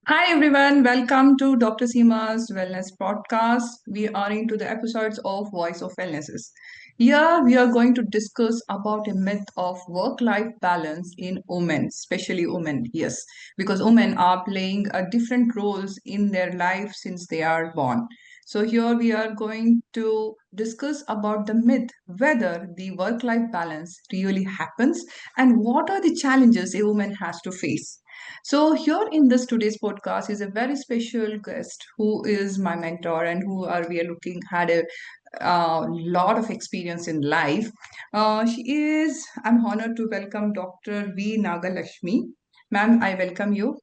Hi everyone, welcome to Dr. Seema's Wellness Podcast. We are into the episodes of Voice of Wellnesses. Here we are going to discuss about a myth of work-life balance in women, especially women. Yes, because women are playing a different roles in their life since they are born. So here we are going to discuss about the myth, whether the work-life balance really happens and what are the challenges a woman has to face. So here in this today's podcast is a very special guest who is my mentor and who are we are looking had a lot of experience in life. I'm honored to welcome Dr. V. Nagalakshmi. Ma'am, I welcome you.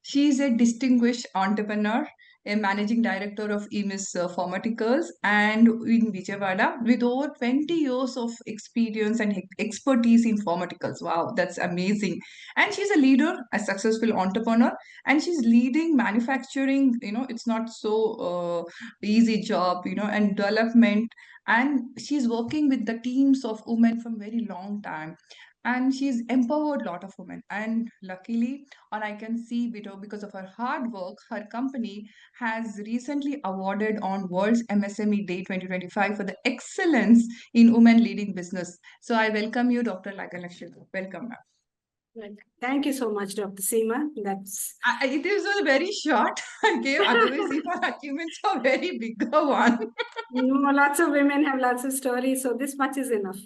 She is a distinguished entrepreneur, a managing director of EMIS Pharmaceuticals and in Vijayawada with over 20 years of experience and expertise in pharmaceuticals. Wow, that's amazing. And she's a leader, a successful entrepreneur, and she's leading manufacturing. It's not so easy job, and development. And she's working with the teams of women from very long time. And she's empowered a lot of women. And luckily, or I can see because of her hard work, her company has recently awarded on World's MSME Day 2025 for the excellence in women leading business. So I welcome you, Dr. Nagalakshmi. Welcome, ma'am. Right. Thank you so much, Dr. Seema. That's It is a very short. Okay, otherwise, if our achievements are very bigger one. lots of women have lots of stories, so this much is enough.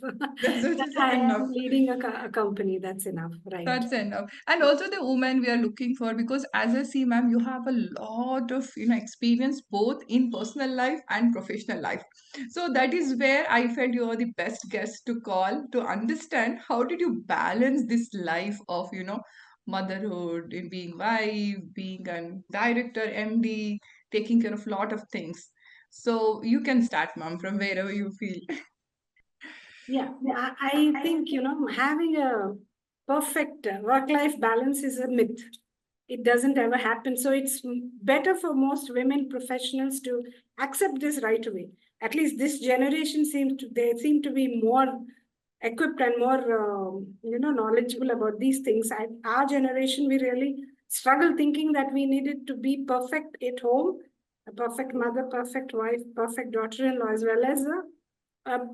That's That I enough. am leading a company. That's enough, right? That's enough. And also the woman we are looking for, because as I see, ma'am, you have a lot of experience both in personal life and professional life. So that is where I felt you are the best guest to call to understand how did you balance this life of motherhood, in being wife, being a director, MD, taking care of a lot of things. So you can start, ma'am, from wherever you feel. Yeah, I think, having a perfect work-life balance is a myth. It doesn't ever happen. So it's better for most women professionals to accept this right away. At least this generation they seem to be more equipped and more, knowledgeable about these things. Our generation, we really struggle thinking that we needed to be perfect at home, a perfect mother, perfect wife, perfect daughter-in-law, as well as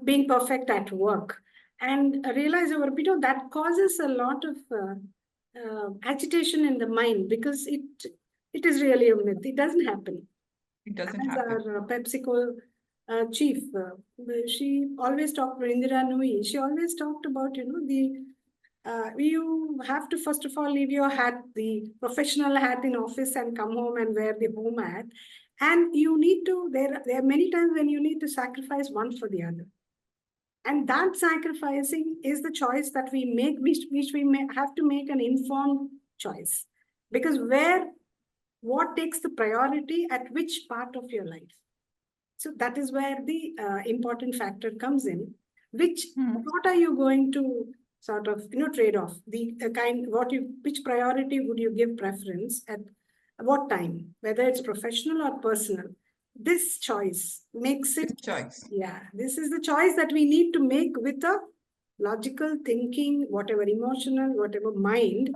being perfect at work. And realize over that causes a lot of agitation in the mind because it is really a myth. It doesn't happen. It doesn't As happen. our PepsiCo chief, she always talked about Indira Nui. She always talked about you have to first of all leave your hat, the professional hat in office, and come home and wear the home hat. And you need to there are many times when you need to sacrifice one for the other. And that sacrificing is the choice that we make, which we may have to make an informed choice. Because what takes the priority at which part of your life? So that is where the important factor comes in. What are you going to sort of trade off? Which priority would you give preference at what time, whether it's professional or personal? This choice makes it. Choice. Yeah, this is the choice that we need to make with a logical thinking, whatever emotional, whatever mind,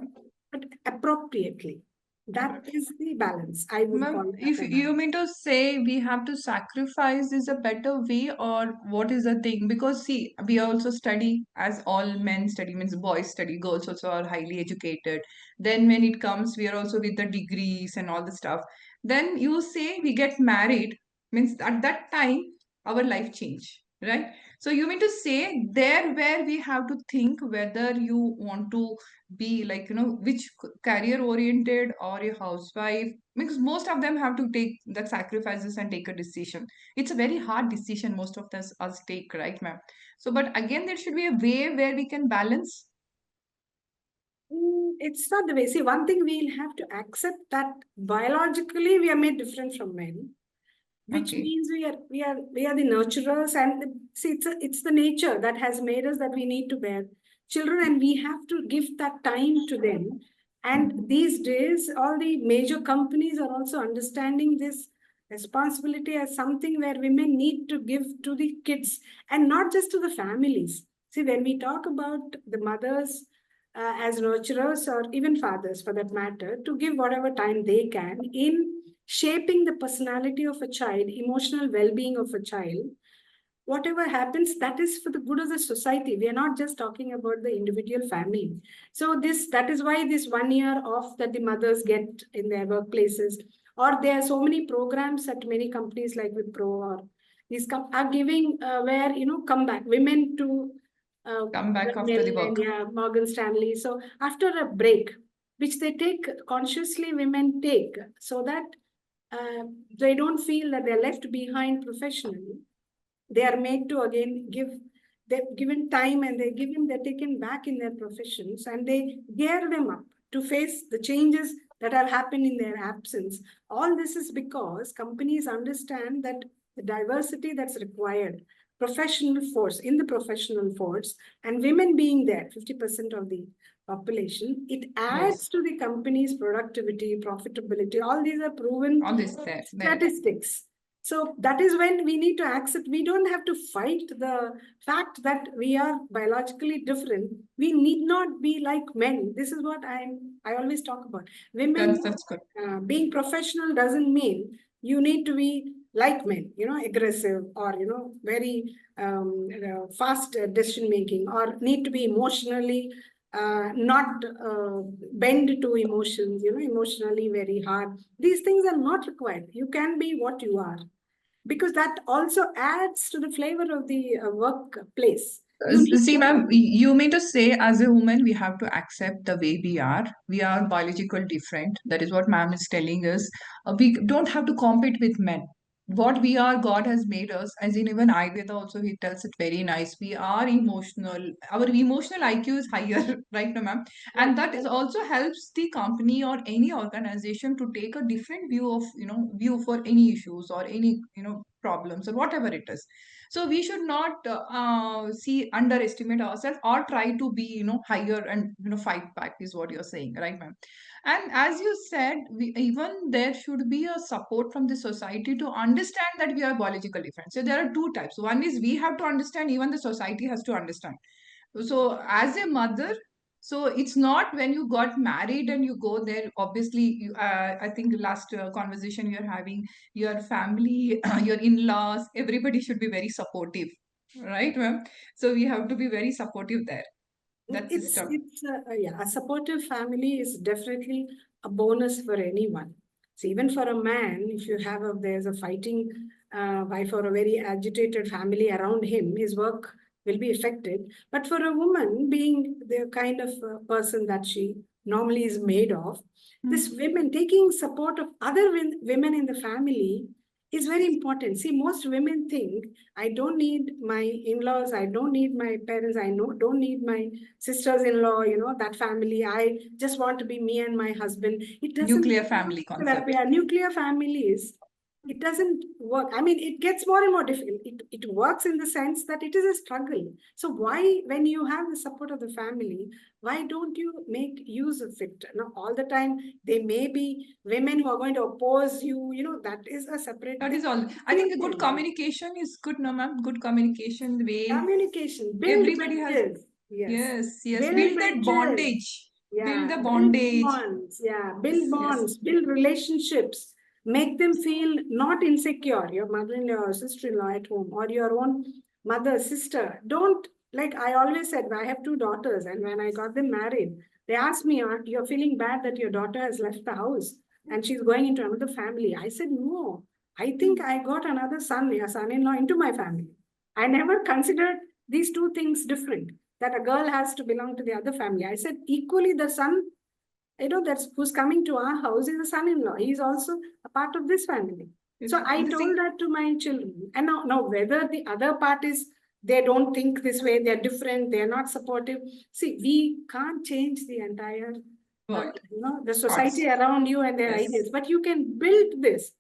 but appropriately. That is the balance, I would Ma'am, call it. if you mean to say we have to sacrifice is a better way, or what is the thing? Because see, we also study as all men study, means boys study, girls also are highly educated. Then when it comes, we are also with the degrees and all the stuff. Then you say we get married, means at that time our life change, right? So you mean to say there where we have to think whether you want to be like which career oriented or a housewife, because most of them have to take the sacrifices and take a decision. It's a very hard decision most of us take, right, ma'am? So but again there should be a way where we can balance. It's not the way. See, one thing we'll have to accept that biologically we are made different from men, which Okay. means we are the nurturers, and see, it's the nature that has made us that we need to bear children, and we have to give that time to them. And these days, all the major companies are also understanding this responsibility as something where women need to give to the kids and not just to the families. See, when we talk about the mothers as nurturers or even fathers for that matter, to give whatever time they can in shaping the personality of a child, emotional well-being of a child. Whatever happens, that is for the good of the society. We are not just talking about the individual family. So that is why this 1 year off that the mothers get in their workplaces, or there are so many programs at many companies like Wipro or these are giving where come back women to Come back after the Dell and work. yeah, Morgan Stanley. So after a break, which they take consciously, women take so that they don't feel that they're left behind professionally. They are made to again they're given time and they're taken back in their professions and they gear them up to face the changes that have happened in their absence. All this is because companies understand that the diversity that's required, professional force in the professional force, and women being there, 50% of the population, it adds Yes. to the company's productivity, profitability. All these are proven All this there. statistics. So that is when we need to accept, we don't have to fight the fact that we are biologically different. We need not be like men. This is what I always talk about. Women That's good. being professional doesn't mean you need to be like men, aggressive or, very fast decision making, or need to be emotionally not bend to emotions, emotionally very hard. These things are not required. You can be what you are, because that also adds to the flavor of the workplace. You need See, to, ma'am, you mean to say as a woman, we have to accept the way we are. We are biological different. That is what ma'am is telling us. We don't have to compete with men. What we are, God has made us. As in even Ayurveda also, he tells it very nice. We are emotional. Our emotional IQ is higher, right, no, ma'am? right. And that is also helps the company or any organization to take a different view of, view for any issues or any, problems or whatever it is. So we should not see underestimate ourselves or try to be higher and fight back is what you're saying, right, ma'am? And as you said, even there should be a support from the society to understand that we are biological different. So there are two types. One is we have to understand, even the society has to understand. So as a mother, so it's not when you got married and you go there, obviously I think last conversation you're having, your family, your in-laws, everybody should be very supportive, right, ma'am? So we have to be very supportive there, that system. Yeah, a supportive family is definitely a bonus for anyone. So even for a man, if there's a fighting wife or a very agitated family around him, his work will be affected. But for a woman, being the kind of person that she normally is made of, this women taking support of other women in the family is very important. See, most women think, I don't need my in-laws, I don't need my parents, don't need my sisters-in-law, that family. I just want to be me and my husband. It doesn't Nuclear work family that way. concept. Nuclear families, it doesn't work. I mean, it gets more and more difficult. It works in the sense that it is a struggle. So why, when you have the support of the family, why don't you make use of it? All the time, there may be women who are going to oppose you. That is a separate That thing. is all. I think a good communication is good, no, ma'am? Good communication, the way Communication, build everybody has. bridges. Yes. Yes, Build build that bridges. bondage. Build Yeah. the Build bondage. bonds. Yeah. Build Yes. bonds, build relationships. Make them feel not insecure. Your mother-in-law or sister-in-law at home, or your own mother, sister. Don't, like I always said, I have two daughters, and when I got them married, they asked me, you're feeling bad that your daughter has left the house and she's going into another family. I said, no, I think I got another son, a son-in-law into my family. I never considered these two things different, that a girl has to belong to the other family. I said, equally, the son, that's who's coming to our house is a son-in-law. He's also a part of this family. So I The thing, told that to my children. And now whether the other part is, they don't think this way, they're different, they're not supportive. See, we can't change the entire, world, the thoughts. society around you and their Yes. ideas, but you can build this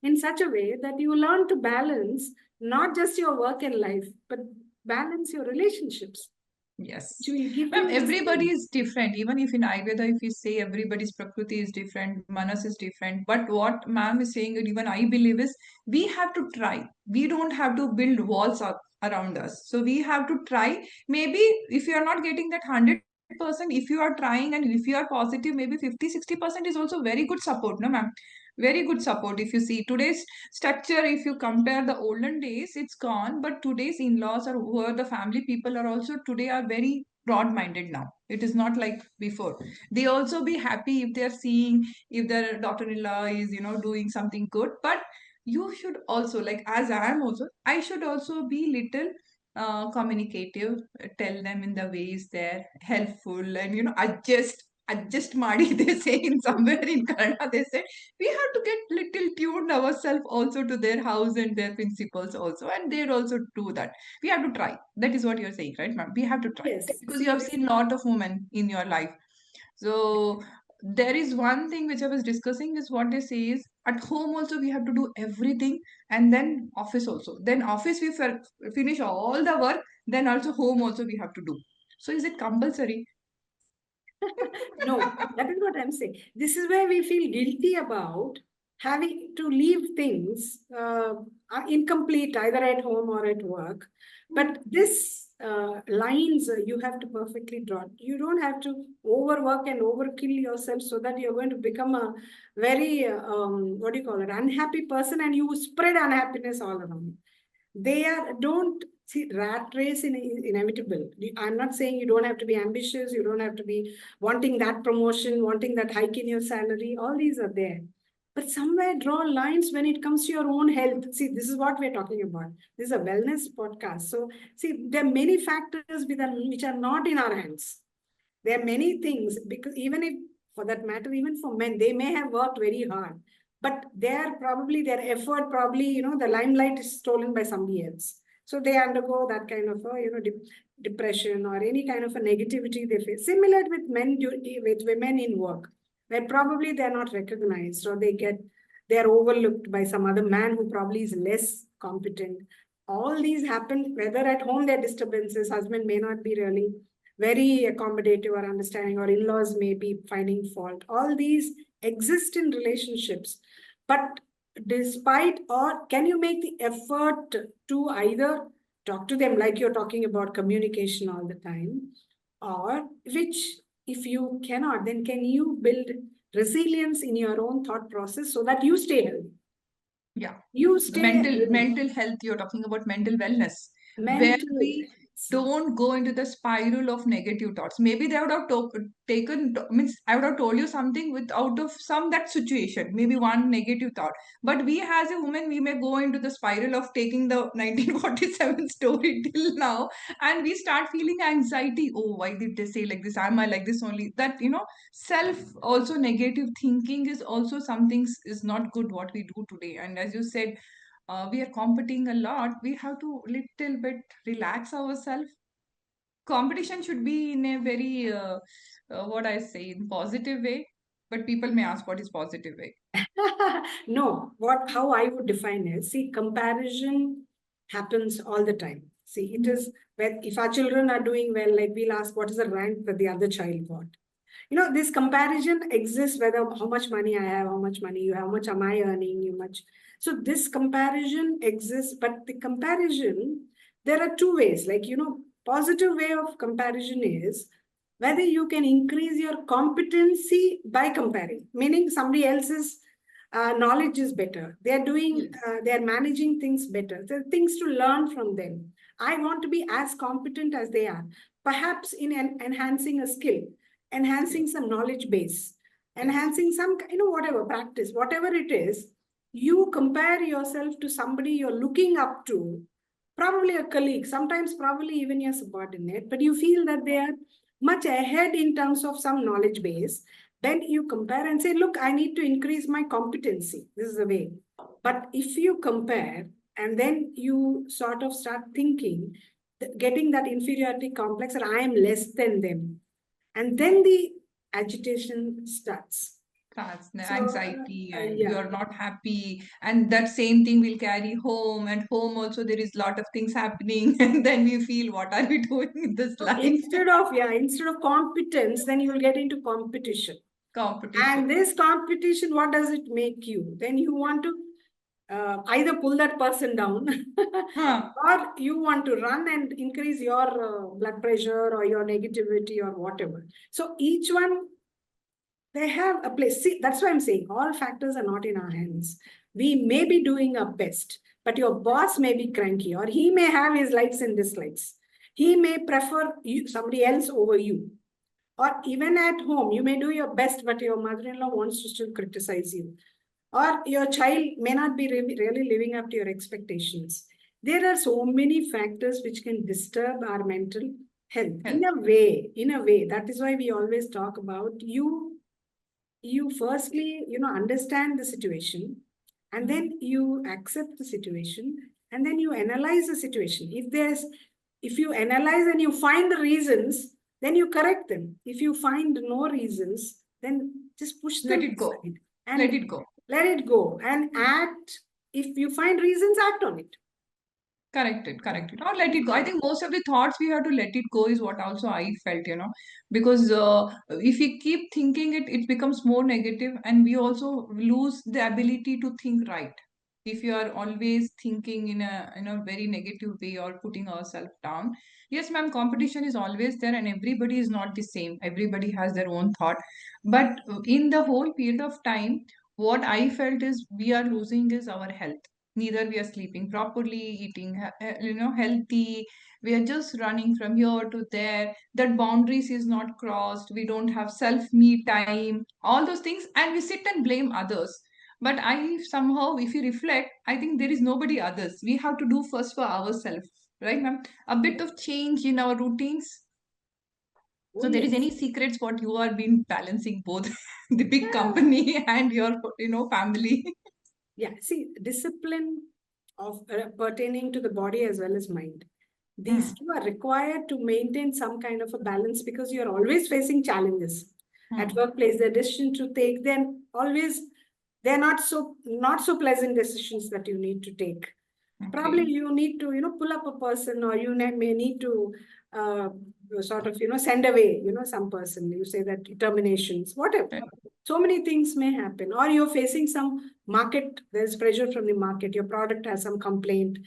in such a way that you learn to balance not just your work and life, but balance your relationships, which Yes. will give Ma'am, you the everybody strength. is different. Even if in Ayurveda, if you say everybody's Prakriti is different, Manas is different. But what ma'am is saying, and even I believe, is we have to try. We don't have to build walls up around us. So we have to try. Maybe if you are not getting that 100% 100%, if you are trying and if you are positive, maybe 50-60% is also very good support, no ma'am? Very good support. If you see today's structure, if you compare the olden days, it's gone, but today's in-laws or whoever the family people are also today are very broad-minded now. It is not like before. They also be happy if they're seeing if their daughter-in-law is, doing something good. But you should also, like as I am also, I should also be little communicative, tell them in the ways they're helpful, and adjust Madi. They say in somewhere in Kannada, they say we have to get little tuned ourselves also to their house and their principles also, and they'd also do that. We have to try. That is what you're saying, right, ma'am? We have to try Yes. because you See, have seen a lot of women in your life. So there is one thing which I was discussing is what they say is at home also we have to do everything, and then office also. Then office we finish all the work, then also home also we have to do. So is it compulsory? no, that is what I'm saying. This is where we feel guilty about having to leave things incomplete either at home or at work. But this lines you have to perfectly draw. You don't have to overwork and overkill yourself so that you're going to become a very, what do you call it, unhappy person, and you spread unhappiness all around. They are, don't see, rat race is inevitable. I'm not saying you don't have to be ambitious, you don't have to be wanting that promotion, wanting that hike in your salary. All these are there. But somewhere draw lines when it comes to your own health. See, this is what we're talking about. This is a wellness podcast. So, see, there are many factors which are not in our hands. There are many things, because even if, for that matter, even for men, they may have worked very hard, but their effort probably, the limelight is stolen by somebody else. So they undergo that kind of, depression or any kind of a negativity they face. Similar with with women in work, where probably they're not recognized, or they're overlooked by some other man who probably is less competent. All these happen, whether at home there are disturbances, husband may not be really very accommodative or understanding, or in-laws may be finding fault. All these exist in relationships. But despite, or can you make the effort to either talk to them like you're talking about communication all the time, or which, if you cannot, then can you build resilience in your own thought process so that you stay healthy? Yeah. You The stay mental health, you're talking about mental wellness, where mental. we don't go into the spiral of negative thoughts. Maybe they would have taken, means I would have told you something with out of some that situation, maybe one negative thought. But we as a woman, we may go into the spiral of taking the 1947 story till now, and we start feeling anxiety. Oh, why did they say like this? Am I like this only? That, self also negative thinking is also something is not good what we do today. And as you said, we are competing a lot. We have to little bit relax ourselves. Competition should be in a very what I say, in positive way, but people may ask what is positive way. No, how I would define is, see, comparison happens all the time. See, it is when, if our children are doing well, like we'll ask what is the rank that the other child got. This comparison exists, whether how much money I have, how much money you have, how much am I earning, you much. So this comparison exists, but the comparison, there are two ways. Like, positive way of comparison is whether you can increase your competency by comparing, meaning somebody else's knowledge is better. They're managing things better. There are things to learn from them. I want to be as competent as they are, perhaps in enhancing a skill, enhancing some knowledge base, enhancing some, whatever practice, whatever it is. You compare yourself to somebody you're looking up to, probably a colleague, sometimes probably even your subordinate, but you feel that they are much ahead in terms of some knowledge base. Then you compare and say, look, I need to increase my competency. This is the way. But if you compare and then you sort of start thinking, getting that inferiority complex, that I am less than them, and then the agitation starts. That's the So, anxiety, and yeah. you're not happy, and that same thing will carry home, and home also there is lot of things happening, and then we feel what are we doing in this So life? instead of competence, then you will get into competition. And Competition. this competition, what does it make you? Then you want to either pull that person down Huh. or you want to run and increase your blood pressure or your negativity or whatever. So each one, they have a place. See, that's why I'm saying all factors are not in our hands. We may be doing our best, but your boss may be cranky or he may have his likes and dislikes. He may prefer you, somebody else over you. Or even at home, you may do your best, but your mother-in-law wants to still criticize you. Or your child may not be really living up to your expectations. There are so many factors which can disturb our mental health. In a way, that is why we always talk about you firstly, understand the situation, and then you accept the situation, and then you analyze the situation. If you analyze and you find the reasons, then you correct them. If you find no reasons, then just push them Let it go. aside and Let it go. let it go and act. If you find reasons, act on it. Correct it, correct it. Or let it go. I think most of the thoughts we have to let it go is what also I felt, because if we keep thinking it, it becomes more negative and we also lose the ability to think right. If you are always thinking in a very negative way or putting ourselves down, yes, ma'am, competition is always there and everybody is not the same. Everybody has their own thought. But in the whole period of time, what I felt is we are losing is our health. Neither we are sleeping properly, eating healthy. We are just running from here to there. That boundaries is not crossed. We don't have self me time, all those things, and we sit and blame others. But I somehow, if you reflect, I think there is nobody others. We have to do first for ourselves, right, ma'am? A bit of change in our routines. Oh, So there is yes. any secrets what you are been balancing both the big Yeah. company and your family? Yeah, see, discipline of pertaining to the body as well as mind. These Hmm. two are required to maintain some kind of a balance because you're always facing challenges at Hmm. workplace. The decision to take, then always they're not so pleasant decisions that you need to take. Probably Okay. you need to pull up a person, or you may need to uh, sort of send away some person. You say that terminations, whatever. Right. So many things may happen, or you're facing some market, there's pressure from the market, your product has some complaint,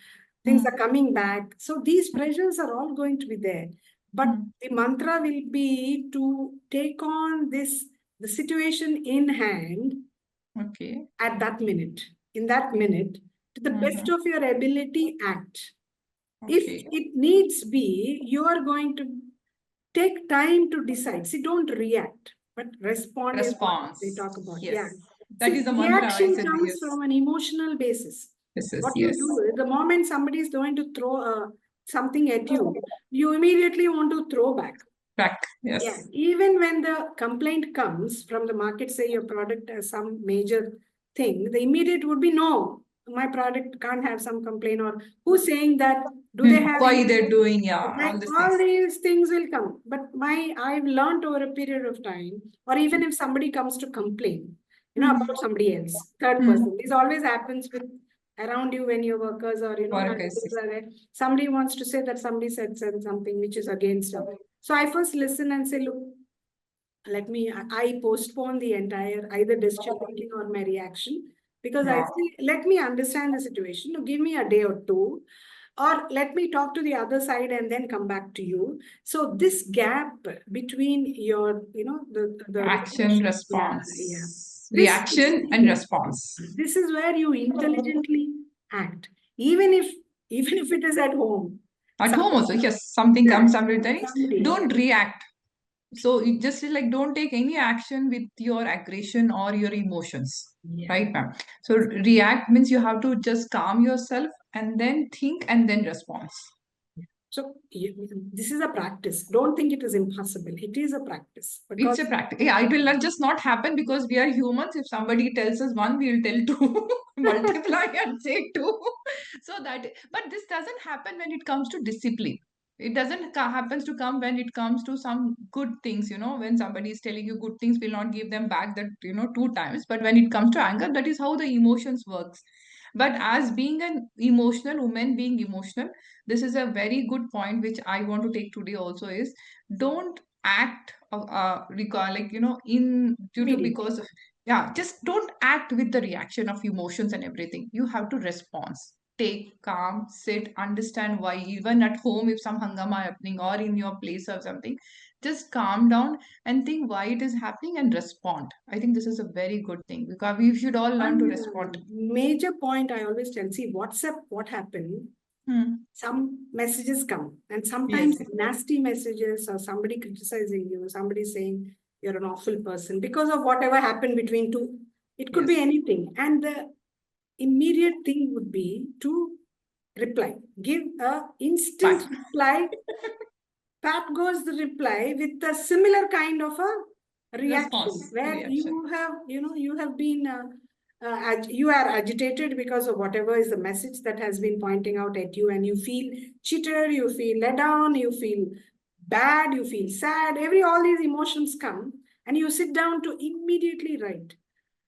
things Hmm. are coming back. So these pressures are all going to be there, but Hmm. the mantra will be to take on the situation in hand Okay. at that minute. In that minute, to the best Mm-hmm. of your ability, act. If Okay. it needs be, you are going to take time to decide. See, don't react, but respond is what they Response. talk about. Yes. Yeah. That See, is the mantra I reaction said. comes Yes. from an emotional basis. Yes. Yes. What you Yes. do is the moment somebody is going to throw something at you, you immediately want to throw back. Back. Yeah, Yes. even when the complaint comes from the market, say your product has some major thing, the immediate would be no, my product can't have some complaint, or who's saying that? Do they have Why any? they're doing, yeah, Like all these all things. these things will come. But I've learned over a period of time, or even if somebody comes to complain, Hmm. about somebody else, third Hmm. person. This always happens with around you when your workers or Workers. managers are there. Somebody wants to say that somebody said something which is against her. So I first listen and say, look, I postpone the entire either decision making or my reaction, because I Yeah. say, let me understand the situation. Give me a day or two, or let me talk to the other side and then come back to you. So this gap between your, the Action, reaction, yeah. response. This is Reaction and response. this is where you intelligently act, even if it is at home. At home Somebody, also, yes, something yeah, comes, something things. somebody. Don't react. So it just is like don't take any action with your aggression or your emotions, Yeah. right, ma'am? So react means you have to just calm yourself and then think and then response. So this is a practice. Don't think it is impossible. It is a practice It's because a practice. Yeah, it will not just not happen because we are humans. If somebody tells us one, we will tell two, multiply and say two. So that, but this doesn't happen when it comes to discipline. It doesn't happens to come when it comes to some good things. When somebody is telling you good things, will not give them back that two times. But when it comes to anger, that is how the emotions works. But as being an emotional woman, being emotional, this is a very good point which I want to take today also is don't act recall like in due to immediately. because of Yeah, just don't act with the reaction of emotions and everything. You have to respond. Take calm, sit, understand why. Even at home, if some hangama happening or in your place or something, just calm down and think why it is happening and respond. I think this is a very good thing because we should all learn to One respond. major point I always tell, see, WhatsApp, what happened? Hmm. Some messages come, and sometimes Yes, nasty messages, or somebody criticizing you, somebody saying you're an awful person because of whatever happened between two. It could be yes. anything. And the immediate thing would be to reply. Give a instant Fine. reply. That goes the reply with a similar kind of a reaction Response, where reaction. you have been you are agitated because of whatever is the message that has been pointing out at you, and you feel cheated, you feel let down, you feel bad, you feel sad, all these emotions come, and you sit down to immediately write.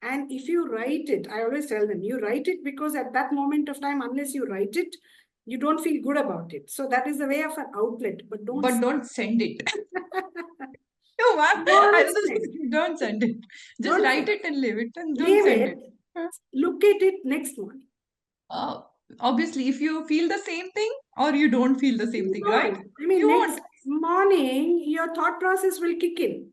And if you write it, I always tell them, you write it because at that moment of time, unless you write it, you don't feel good about it. So that is the way of an outlet, but don't But don't send it. No, ma'am. I don't don't, send. don't send it. Just Don't write send. it and leave it and don't Leave send it. it. Huh. Look at it next morning. Uh, Obviously, if you feel the same thing or you don't feel the same You thing, right? won't. I mean, You next won't. morning, your thought process will kick in.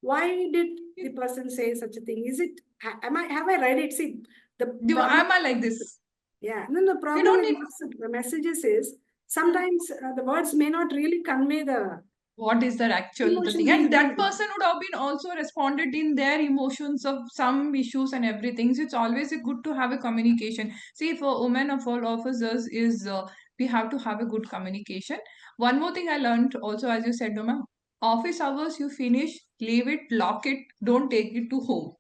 Why did the person say such a thing? Is it, have I read it? See, the You problem, am I like this? yeah, no, the You problem don't with need. WhatsApp, the messages is Hmm. sometimes the words may not really convey the What is that actual the emotion thing? And behind that it. person would have been also responded in their emotions of some issues and everything. So it's always a good to have a communication. See, for women of all officers is we have to have a good communication. One more thing I learned also, as you said, Doma, office hours you finish, leave it, lock it, don't take it to home.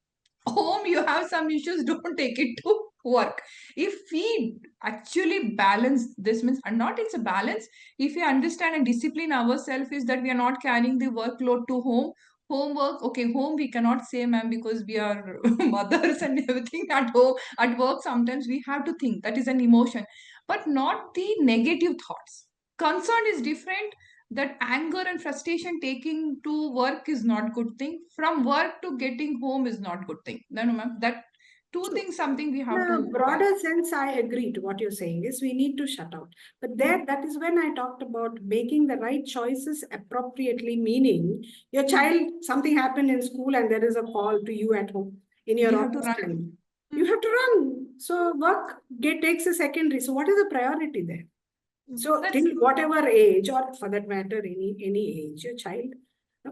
Home you have some issues, don't take it to work. If we actually balance this means, and not it's a balance, if we understand and discipline ourselves is that we are not carrying the workload to home. Homework, okay, home we cannot say, ma'am, because we are mothers and everything. At home, at work sometimes we have to think, that is an emotion, but not the negative thoughts. Concern is different. That anger and frustration taking to work is not good thing. From work to getting home is not good thing. No, no, ma'am, that two True. things something we In have a to broader sense, I agree to what you're saying is we need to shut out. But there, that is when I talked about making the right choices appropriately, meaning your child, something happened in school and there is a call to you at home in we your have to office run. time. Hmm. You have to run. So work takes a secondary. So what is the priority there? So That's till whatever age, or for that matter, any age, your child,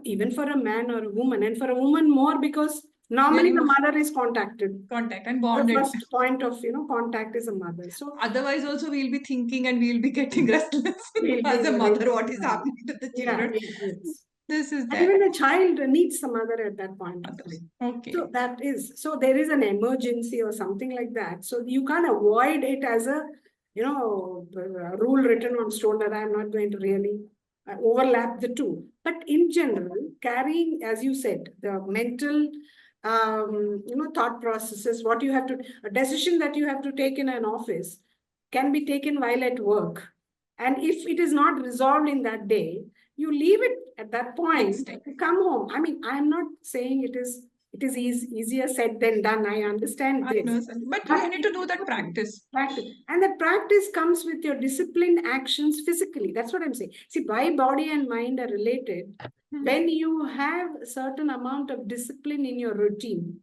even for a man or a woman, and for a woman more because their normally the emotion mother is contacted. contact and The bonded. first point of contact is a mother. So Otherwise, also we'll be thinking and we'll be getting restless we'll as be a very, mother. What is happening to the yeah, children? yes. This is And that. even the child needs the mother at that point of Others. time. So Okay. that is, so there is an emergency or something like that. So you can't avoid it as a, rule written on stone that I'm not going to really overlap the two. But in general, carrying, as you said, the mental, thought processes, what you have to, a decision that you have to take in an office can be taken while at work. And if it is not resolved in that day, you leave it at that Next point, time. come home. I mean, I'm not saying it is easier said than done. I understand I this. know, sir. But But we need it to do that happens. practice. Practice. And that practice comes with your disciplined actions physically. That's what I'm saying. See, why body and mind are related. Hmm. When you have a certain amount of discipline in your routine,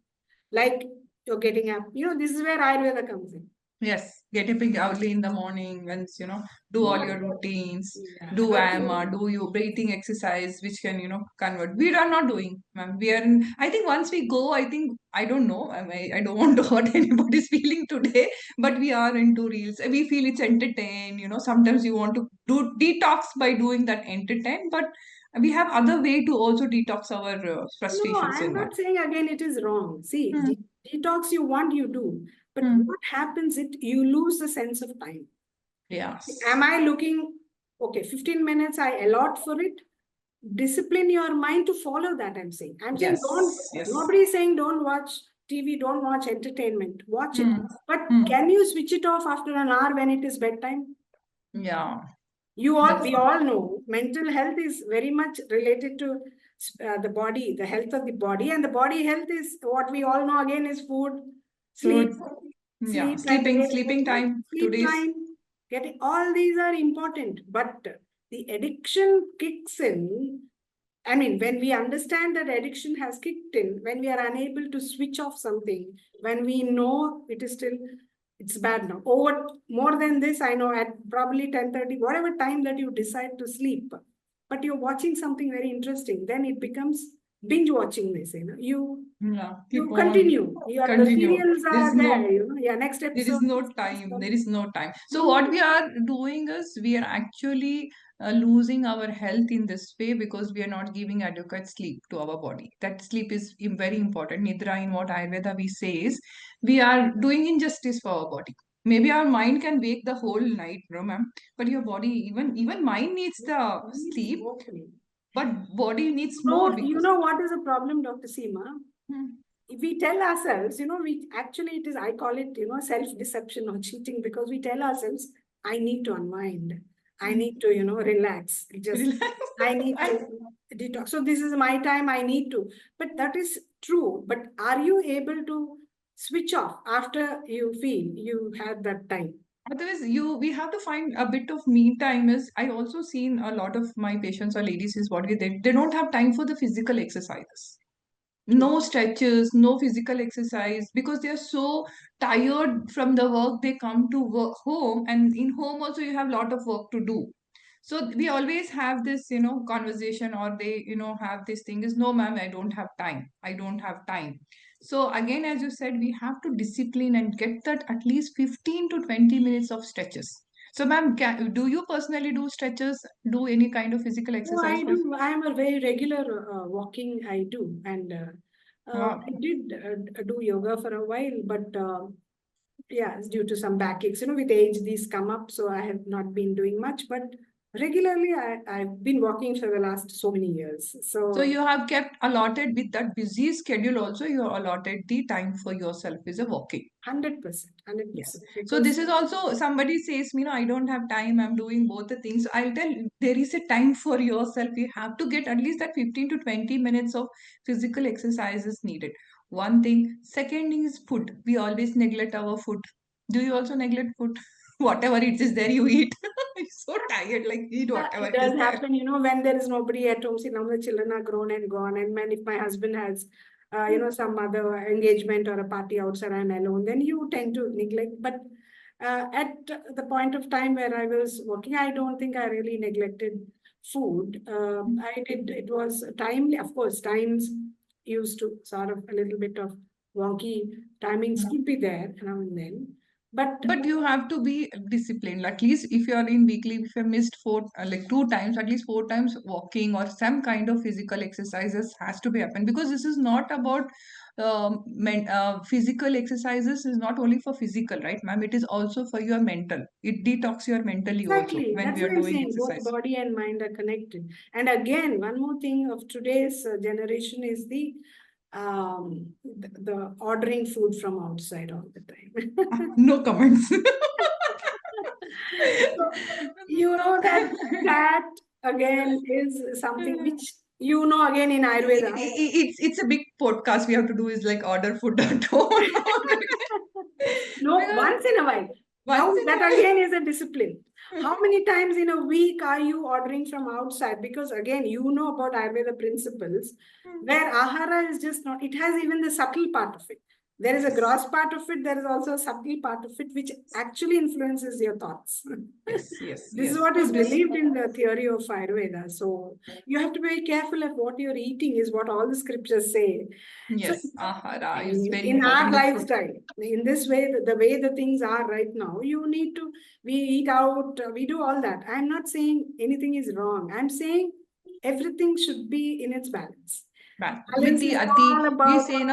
like you're getting up, this is where Ayurveda comes in. Yes, get up early in the morning and do all your routines, Yeah. do do your breathing exercise, which can convert. We are not doing, ma'am. We are. I think once we go, I think I don't know. I don't want to hurt anybody's feeling today, but we are into reels. We feel it's entertain. Sometimes you want to do detox by doing that entertain, but we have other way to also detox our No, frustrations I'm in that. not saying again it is wrong. See, Hmm. detox you want, you do. But Hmm. what happens it you lose the sense of time. Yes. Am I looking, okay, 15 minutes I allot for it? Discipline your mind to follow that, I'm saying. I'm saying don't, Yes. Yes. nobody is saying don't watch TV, don't watch entertainment. Watch it. Hmm. But Hmm. can you switch it off after an hour when it is bedtime? Yeah. We That's all know mental health is very much related to the body, the health of the body, and the body health is what we all know again is food, sleep, Food, yeah, sleep and sleeping time. sleep Today's time. Getting all these are important, but the addiction kicks in. I mean, when we understand that addiction has kicked in, when we are unable to switch off something, when we know it is still, it's bad now. Over more than this, I know at probably 10:30, whatever time that you decide to sleep, but you're watching something very interesting, then it becomes binge watching this, yeah, keep you on continue. The continue. serials There is are there, no yeah, next there is episode. no time. There is no time. So No, what we are doing is we are actually losing our health in this way because we are not giving adequate sleep to our body. That sleep is very important. Nidra, in what Ayurveda we say, is we are doing injustice for our body. Maybe our mind can wake the whole night, no ma'am, but your body, even mind needs the sleep, okay. but body needs more So, you because. know what is the problem, Dr. Seema? Hmm. If we tell ourselves, we actually, it is, I call it, self-deception or cheating, because we tell ourselves, I need to unwind. I Hmm. need to, relax. Just, Relax. I need And to detox. So this is my time, I need to. But that is true. But are you able to switch off after you feel you had that time? otherwise, we have to find a bit of me time. Is I also seen a lot of my patients or ladies is what they don't have time for the physical exercises. True. No stretches, no physical exercise because they are so tired from the work. They come to work home, and in home also you have a lot of work to do. So we always have this, conversation, or they, have this thing is, no, ma'am, I don't have time. I don't have time. So again, as you said, we have to discipline and get that at least 15 to 20 minutes of stretches. So, ma'am, do you personally do stretches, do any kind of physical Oh, exercise I for? do. I am a very regular walking. I do, and Wow. I did do yoga for a while, but yeah, it's due to some backaches. With age, these come up, so I have not been doing much. But regularly, I've been walking for the last so many years. So So you have kept allotted with that busy schedule also, you allotted the time for yourself is a walking. 100%, hundred Yes. percent, So because this is also somebody says, I don't have time, I'm doing both the things. I'll tell there is a time for yourself. You have to get at least that 15 to 20 minutes of physical exercise is needed. One thing. Second thing is food. We always neglect our food. Do you also neglect food? Whatever it is there, you eat. You're so tired, like eat whatever it it is does there. happen, when there is nobody at home. See, now the children are grown and gone, and if my husband has, some other engagement or a party outside, I'm alone, then you tend to neglect. But at the point of time where I was working, I don't think I really neglected food. I did, it was timely, of course, times used to sort of a little bit of wonky timings could be there now and then. But But you have to be disciplined. At least if you are in weekly, if you missed four, like 2 times, at least 4 times walking or some kind of physical exercises has to be happen because this is not about physical exercises is not only for physical, right, ma'am? It is also for your mental. It detox your mentally also exactly. when That's we are what I'm doing saying. Both exercise. body and mind are connected. And again, one more thing of today's generation is the ordering food from outside all the time. No comments. So, No. that again is something which again in Ayurveda. It's a big podcast we have to do is like order food at home. No, Because once in a while. Now once in a that while. again is a discipline. How many times in a week are you ordering from outside? Because again, about Ayurveda principles, where ahara is just not, it has even the subtle part of it. There is a Yes, gross part of it, there is also a subtle part of it, which actually influences your thoughts. yes, yes, This is yes. what So is this, believed in the theory of Ayurveda. So you have to be very careful of what you're eating, is what all the scriptures say. So yes, ahara is very in our important. The food. lifestyle, in this way, the way the things are right now, we eat out, we do all that. I'm not saying anything is wrong. I'm saying everything should be in its balance. With Balance the is ati, all we about, say,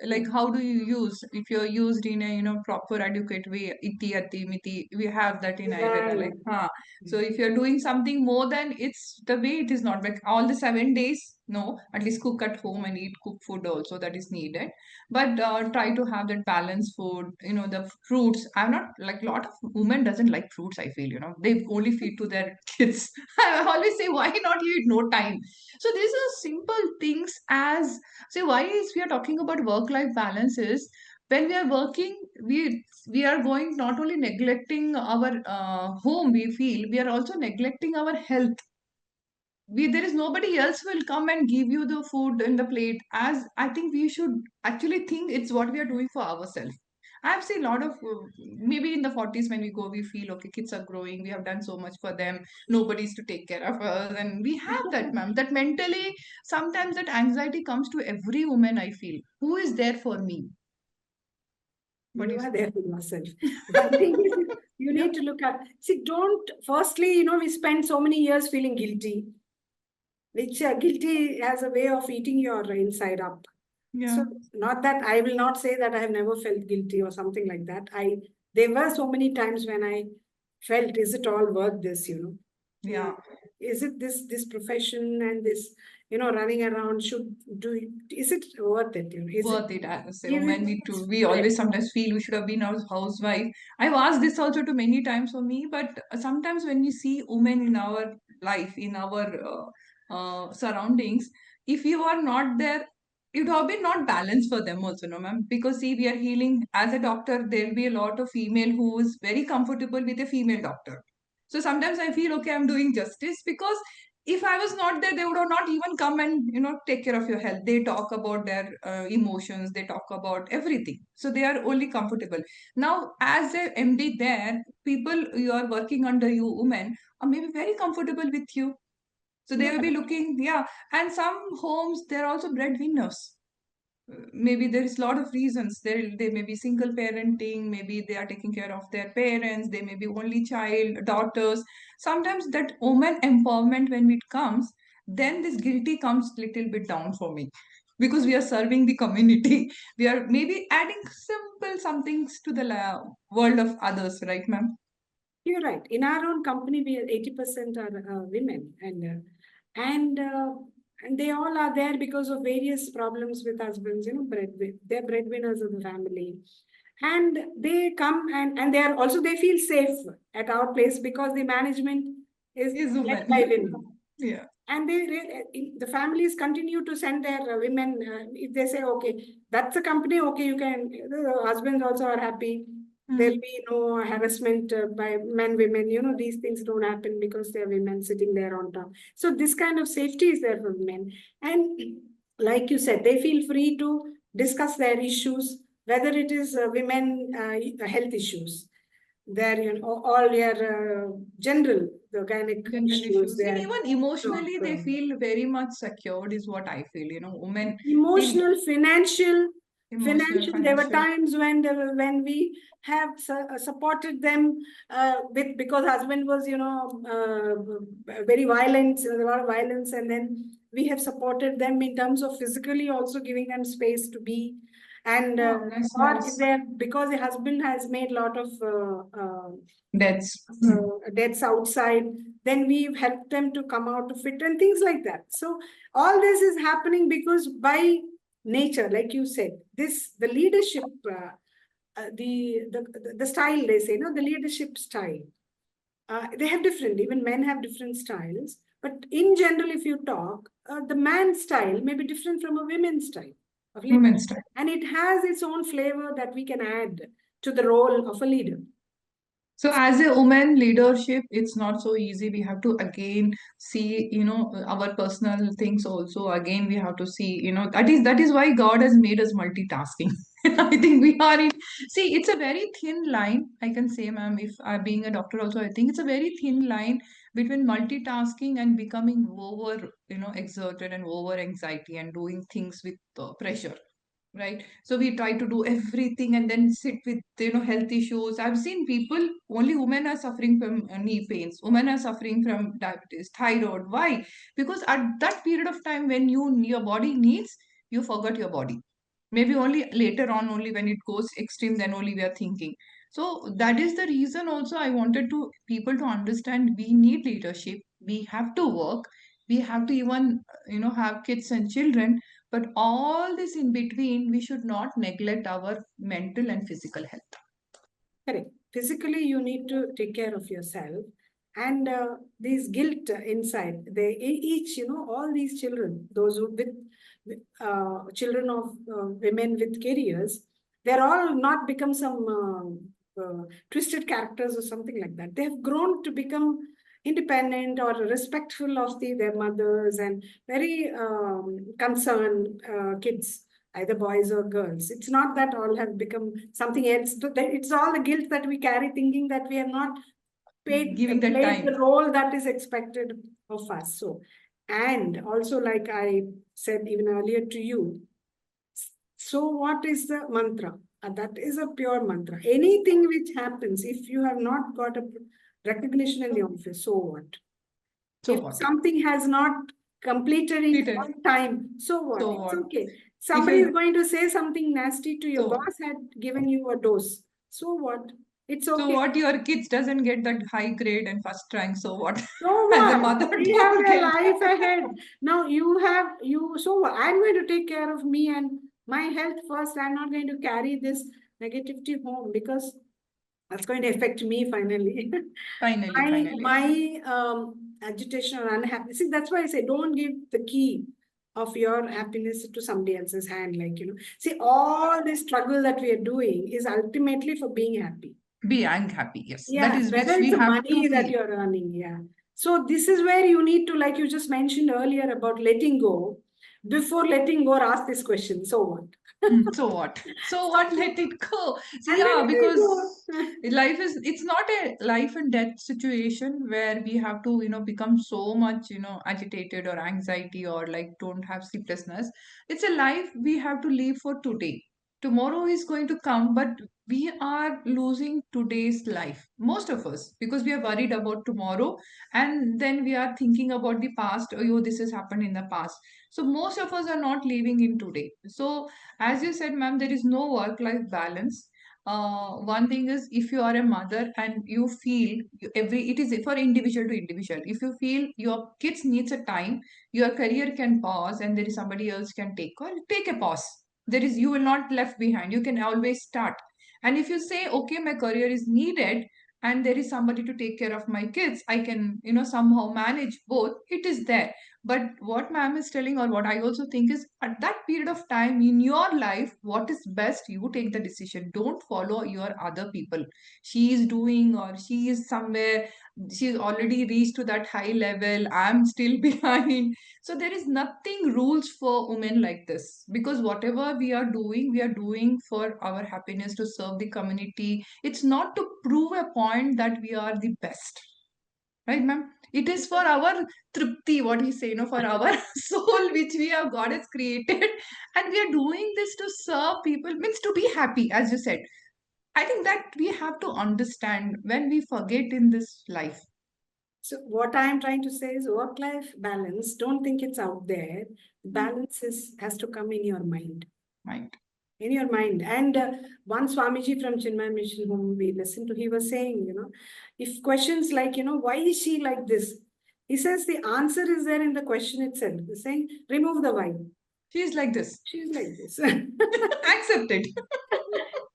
like how do you use, if you're used in a, proper adequate way, iti, ati, miti, we have that in Ayurveda, right. like, so if you're doing something more than it's the way it is not, like all the 7 days, No, at least cook at home and eat cooked food also, that is needed. But try to have that balanced food, the fruits. I'm not like, a lot of women doesn't like fruits, I feel, they only feed to their kids. I always say, why not you eat no time? So these are simple things. As say, why is we are talking about work life balances? When we are working, we are going, not only neglecting our home, we feel we are also neglecting our health. There is nobody else will come and give you the food in the plate. As I think we should actually think it's what we are doing for ourselves. I've seen a lot of maybe in the 40s, when we go, we feel okay, kids are growing, we have done so much for them, nobody's to take care of us, and we have that, ma'am, that mentally sometimes that anxiety comes to every woman, I feel. Who is there for me? What do You you are say? there for yourself. One thing is, you Yeah, need to look at, see, don't, firstly, we spend so many years feeling guilty, which guilty has a way of eating your inside up. yeah, So, not that I will not say that I have never felt guilty or something like that. There were so many times when I felt, is it all worth this? Uh, yeah. is it this profession and this, running around should do it, is it worth it? Is it Worth it, I would say. give it Women need to. We stress? always sometimes feel we should have been a housewife. I've asked this also to many times for me, but sometimes when we see women in our life, in our surroundings, if you are not there, it would have been not balanced for them also, no, ma'am. Because see, we are healing as a doctor. There will be a lot of female who is very comfortable with a female doctor. So sometimes I feel okay, I'm doing justice, because if I was not there, they would have not even come and take care of your health. They talk about their emotions, they talk about everything. So they are only comfortable. Now, as a MD, there people you are working under, you women, are maybe very comfortable with you. So they Yeah, will be looking, yeah. And some homes, they're also breadwinners. Maybe there is a lot of reasons. They may be single parenting, maybe they are taking care of their parents, they may be only child daughters. Sometimes that woman empowerment, when it comes, then this guilty comes little bit down for me, because we are serving the community. We are maybe adding simple some things to the world of others, right, ma'am? you're right. In our own company, we are 80% are women, and uh, and they all are there because of various problems with husbands. They're breadwinners of the family, and they come and they are also, they feel safe at our place because the management is Is led by woman. women. Yeah. And the families continue to send their women, if they say, okay, that's a company, okay, you can, the husbands also are happy, there'll Mm. be no harassment by men, women, these things don't happen because they're women sitting there on top. So this kind of safety is there for men. And like you said, they feel free to discuss their issues, whether it is women health issues, their, all their general, the gynec General issues, issues. And their even emotionally, they doctor. feel very much secured, is what I feel. Women feel Emotional, financial, emotional, There were financial. times when we have supported them with, because husband was, very violent, there was a lot of violence, and then we have supported them in terms of physically also giving them space to be, and Oh, that's or if nice. they're, because the husband has made a lot of That's deaths outside, then we've helped them to come out of it and things like that. So all this is happening because by nature, like you said, the leadership, the style, they say, no, the leadership style. They have different, even men have different styles. But in general, if you talk, the man's style may be different from a women's style of leadership. women's time. And it has its own flavor that we can add to the role of a leader. So as a woman leadership, it's not so easy. We have to again see, our personal things also. Again, we have to see, that is why God has made us multitasking. I think we are in. See, it's a very thin line. I can say, ma'am, if I being a doctor also, I think it's a very thin line between multitasking and becoming over, exerted and over anxiety and doing things with pressure. Right, so we try to do everything and then sit with health issues. I've seen people, only women are suffering from knee pains, women are suffering from diabetes, thyroid. Why? Because at that period of time when your body needs, you forgot your body. Maybe only later on, only when it goes extreme, then only we are thinking. So that is the reason also I wanted to people to understand, we need leadership, we have to work, We have to even, have kids and children, but all this in between, we should not neglect our mental and physical health. Correct. Physically, you need to take care of yourself. And these guilt inside, each, all these children, those who with children of women with careers, they're all not become some twisted characters or something like that. They have grown to become independent or respectful of their mothers and very concerned kids, either boys or girls. It's not that all have become something else. It's all the guilt that we carry, thinking that we have not Giving that played the time. role that is expected of us. So, and also, like I said even earlier to you, so what is the mantra? That is a pure mantra. Anything which happens, if you have not got a recognition in the office, so what? So If what? something has not completed in Completed. on time, so what? So It's what? okay. If Somebody I is going to say something nasty to your so boss, had given you a dose. So what? It's so okay. what, your kids doesn't get that high grade and first rank, so what? So As a what? mother, They have don't their get. life ahead. Now you have you. So what? I'm going to take care of me and my health first. I'm not going to carry this negativity home because that's going to affect me finally. Finally, my finally. my agitation or unhappiness. See, that's why I say don't give the key of your happiness to somebody else's hand. Like, see, all this struggle that we are doing is ultimately for being happy. Be happy, yes. That Yeah, is whether which we it's the have to money that feel. you're earning, yeah. So this is where you need to, like you just mentioned earlier about letting go. Before letting go, ask this question. So what? So what? So So, what? Let it go. See, and then yeah, let it because go. it's not a life and death situation where we have to, become so much, agitated or anxiety or like don't have sleeplessness. It's a life we have to live for today. Tomorrow is going to come, but we are losing today's life, most of us, because we are worried about tomorrow, and then we are thinking about the past. Oh, this has happened in the past. So most of us are not living in today. So as you said, ma'am, there is no work life balance. One thing is, if you are a mother and you feel it is for individual to individual. If you feel your kids needs a time, your career can pause and there is somebody else can take a pause. There is, you will not left behind. You can always start. And if you say, okay, my career is needed and there is somebody to take care of my kids, I can, somehow manage both. It is there. But what ma'am is telling, or what I also think, is at that period of time in your life, what is best, you take the decision. Don't follow your other people. She is doing, or she is somewhere, she's already reached to that high level. I'm still behind. So there is nothing rules for women like this, because whatever we are doing for our happiness, to serve the community. It's not to prove a point that we are the best. Right, ma'am? It is for our tripti, what we say, for our soul, which we have God has created. And we are doing this to serve people, means to be happy, as you said. I think that we have to understand when we forget in this life. So what I am trying to say is work-life balance. Don't think it's out there. Balance has to come in your mind. Mind. In your mind. And one Swamiji from Chinmay Mission, whom we listened to, he was saying, if questions like, why is she like this? He says the answer is there in the question itself. He's saying, remove the why. She is like this. She's like this. Accept it.